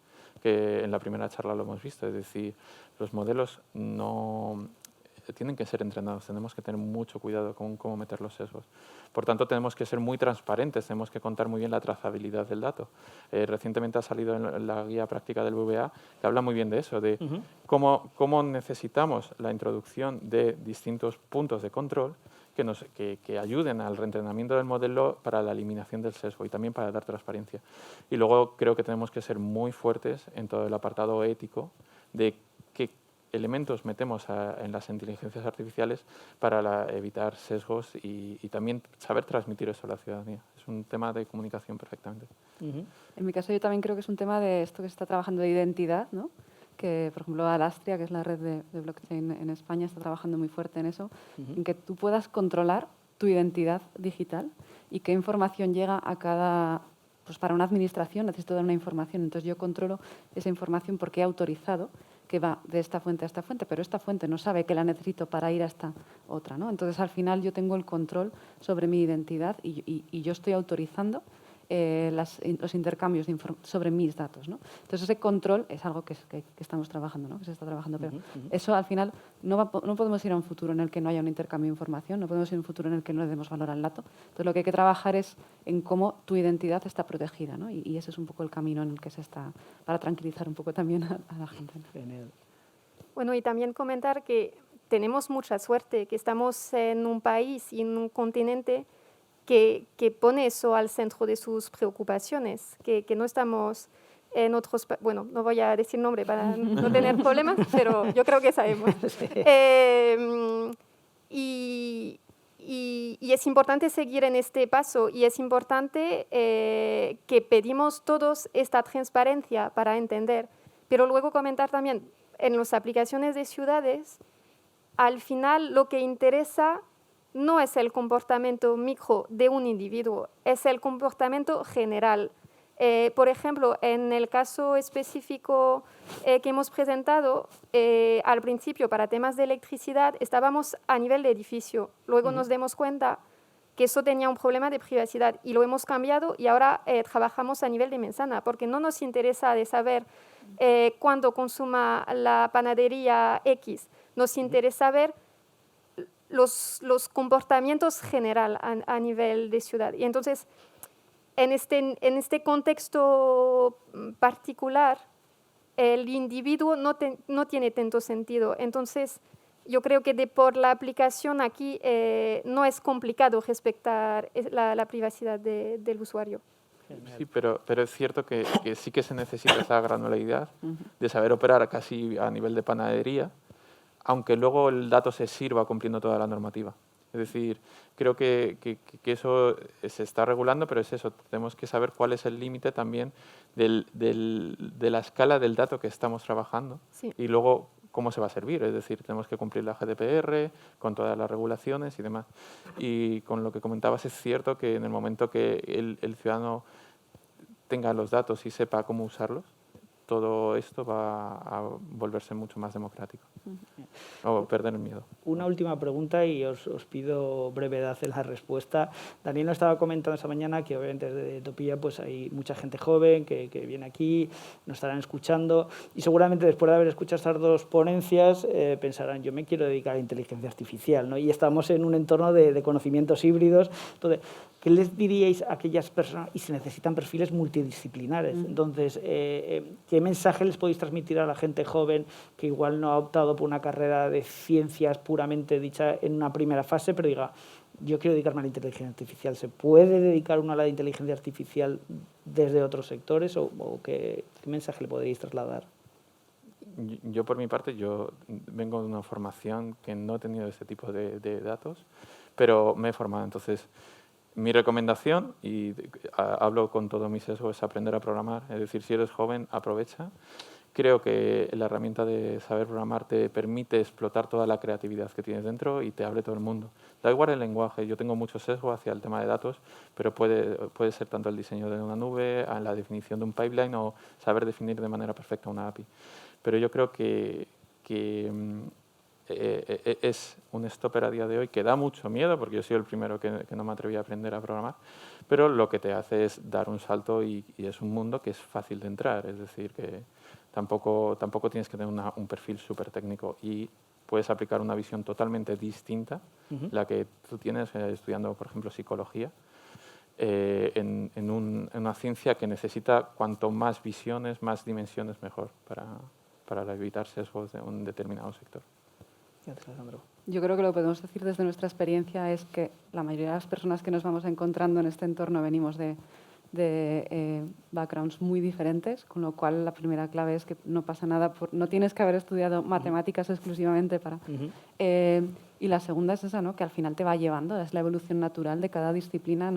Speaker 4: que en la primera charla lo hemos visto, es decir, los modelos no tienen que ser entrenados, tenemos que tener mucho cuidado con cómo meter los sesgos. Por tanto, tenemos que ser muy transparentes, tenemos que contar muy bien la trazabilidad del dato. Recientemente ha salido en la guía práctica del BVA que habla muy bien de eso, de cómo necesitamos la introducción de distintos puntos de control que ayuden al reentrenamiento del modelo para la eliminación del sesgo y también para dar transparencia. Y luego creo que tenemos que ser muy fuertes en todo el apartado ético de qué elementos metemos en las inteligencias artificiales para evitar sesgos y también saber transmitir eso a la ciudadanía. Es un tema de comunicación perfectamente.
Speaker 3: En mi caso yo también creo que es un tema de esto que se está trabajando de identidad, ¿no? Que, por ejemplo, Alastria, que es la red de blockchain en España, está trabajando muy fuerte en eso, en que tú puedas controlar tu identidad digital y qué información llega a cada... Pues para una administración necesito dar una información, entonces yo controlo esa información porque he autorizado que va de esta fuente a esta fuente, pero esta fuente no sabe que la necesito para ir a esta otra, ¿no? Entonces, al final, yo tengo el control sobre mi identidad y yo estoy autorizando los intercambios sobre mis datos, ¿no? Entonces, ese control es algo que estamos trabajando, ¿no? Que se está trabajando, pero eso, al final, no podemos ir a un futuro en el que no haya un intercambio de información, no podemos ir a un futuro en el que no le demos valor al dato. Entonces, lo que hay que trabajar es en cómo tu identidad está protegida, ¿no? Y ese es un poco el camino en el que se está, para tranquilizar un poco también a la gente, ¿no?
Speaker 1: Genial.
Speaker 2: Bueno, y también comentar que tenemos mucha suerte, que estamos en un país y en un continente que pone eso al centro de sus preocupaciones, que no estamos en otros... Bueno, no voy a decir nombre para no tener problemas, pero yo creo que sabemos. Y es importante seguir en este paso y es importante que pedimos todos esta transparencia para entender, pero luego comentar también, en las aplicaciones de ciudades, al final lo que interesa no es el comportamiento micro de un individuo, es el comportamiento general. Por ejemplo, en el caso específico que hemos presentado, al principio para temas de electricidad estábamos a nivel de edificio. Luego nos dimos cuenta que eso tenía un problema de privacidad y lo hemos cambiado y ahora trabajamos a nivel de manzana, porque no nos interesa de saber cuánto consuma la panadería X, nos interesa ver los comportamientos general a nivel de ciudad. Y entonces, en este contexto particular, el individuo no tiene tanto sentido. Entonces, yo creo que por la aplicación aquí no es complicado respetar la privacidad del usuario.
Speaker 4: Sí, pero es cierto que sí que se necesita esa granularidad de saber operar casi a nivel de panadería, aunque luego el dato se sirva cumpliendo toda la normativa. Es decir, creo que eso se está regulando, pero es eso, tenemos que saber cuál es el límite también de la escala del dato que estamos trabajando
Speaker 2: Sí.
Speaker 4: y luego cómo se va a servir. Es decir, tenemos que cumplir la GDPR con todas las regulaciones y demás. Y con lo que comentabas, es cierto que en el momento que el ciudadano tenga los datos y sepa cómo usarlos, todo esto va a volverse mucho más democrático o perder el miedo.
Speaker 1: Una última pregunta y os pido brevedad en la respuesta. Daniel nos estaba comentando esta mañana que obviamente desde Topía pues hay mucha gente joven que viene aquí, nos estarán escuchando y seguramente después de haber escuchado estas dos ponencias pensarán, yo me quiero dedicar a la inteligencia artificial, ¿no? Y estamos en un entorno de conocimientos híbridos. Entonces, ¿qué les diríais a aquellas personas? Y se necesitan perfiles multidisciplinares. Entonces, ¿qué mensaje les podéis transmitir a la gente joven que igual no ha optado por una carrera de ciencias puramente dicha en una primera fase, pero diga, yo quiero dedicarme a la inteligencia artificial? ¿Se puede dedicar uno a la inteligencia artificial desde otros sectores o qué mensaje le podéis trasladar?
Speaker 4: Yo, por mi parte, yo vengo de una formación que no he tenido este tipo de datos, pero me he formado. Entonces, mi recomendación, y hablo con todo mi sesgo, es aprender a programar. Es decir, si eres joven, aprovecha. Creo que la herramienta de saber programar te permite explotar toda la creatividad que tienes dentro y te abre todo el mundo. Da igual el lenguaje, yo tengo mucho sesgo hacia el tema de datos, pero puede ser tanto el diseño de una nube, a la definición de un pipeline o saber definir de manera perfecta una API. Pero yo creo que es un stopper a día de hoy que da mucho miedo, porque yo soy el primero que no me atreví a aprender a programar, pero lo que te hace es dar un salto y es un mundo que es fácil de entrar, es decir, que tampoco tienes que tener un perfil súper técnico y puedes aplicar una visión totalmente distinta, la que tú tienes estudiando, por ejemplo, psicología, en una ciencia que necesita cuanto más visiones, más dimensiones, mejor para evitar sesgos de un determinado sector.
Speaker 1: Gracias, Alejandro.
Speaker 3: Yo creo que lo que podemos decir desde nuestra experiencia es que la mayoría de las personas que nos vamos encontrando en este entorno venimos de backgrounds muy diferentes, con lo cual la primera clave es que no pasa nada, no tienes que haber estudiado matemáticas exclusivamente para... y la segunda es esa, ¿no? Que al final te va llevando, es la evolución natural de cada disciplina,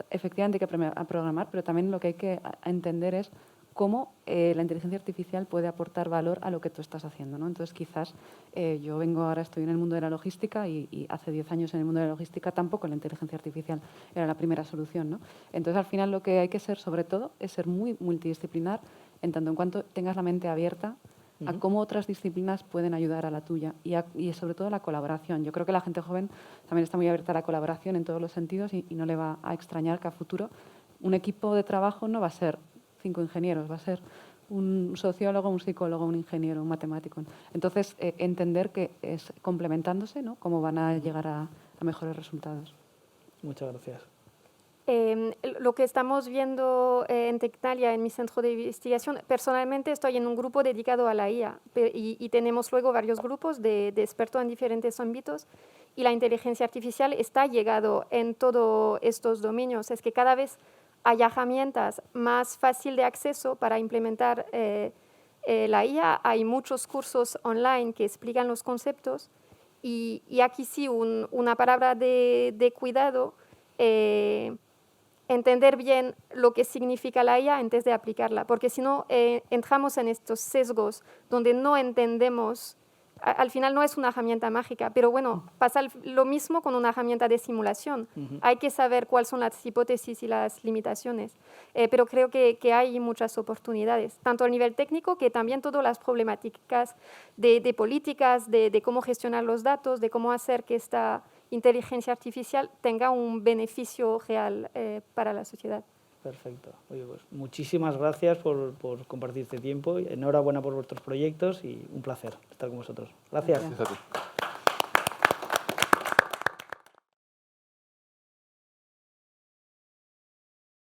Speaker 3: efectivamente hay que programar, pero también lo que hay que entender es cómo la inteligencia artificial puede aportar valor a lo que tú estás haciendo, ¿no? Entonces, quizás yo estoy en el mundo de la logística y hace 10 años en el mundo de la logística tampoco la inteligencia artificial era la primera solución, ¿no? Entonces, al final lo que hay que ser, sobre todo, es ser muy multidisciplinar en tanto en cuanto tengas la mente abierta a cómo otras disciplinas pueden ayudar a la tuya y sobre todo la colaboración. Yo creo que la gente joven también está muy abierta a la colaboración en todos los sentidos y no le va a extrañar que a futuro un equipo de trabajo no va a ser 5 ingenieros, va a ser un sociólogo, un psicólogo, un ingeniero, un matemático. Entonces, entender que es complementándose, ¿no? Cómo van a llegar a mejores resultados.
Speaker 1: Muchas gracias.
Speaker 2: Lo que estamos viendo en Tecnalia, en mi centro de investigación, personalmente estoy en un grupo dedicado a la IA y tenemos luego varios grupos de expertos en diferentes ámbitos y la inteligencia artificial está llegado en todos estos dominios. Es que cada vez hay herramientas más fácil de acceso para implementar la IA. Hay muchos cursos online que explican los conceptos y aquí sí una palabra de cuidado, entender bien lo que significa la IA antes de aplicarla, porque si no entramos en estos sesgos donde no entendemos. Al final no es una herramienta mágica, pero bueno, pasa lo mismo con una herramienta de simulación. Hay que saber cuáles son las hipótesis y las limitaciones, pero creo que hay muchas oportunidades, tanto a nivel técnico que también todas las problemáticas de políticas, de cómo gestionar los datos, de cómo hacer que esta inteligencia artificial tenga un beneficio real para la sociedad.
Speaker 1: Perfecto. Oye, pues muchísimas gracias por compartir este tiempo. Enhorabuena por vuestros proyectos y un placer estar con vosotros. Gracias.
Speaker 4: Gracias a ti.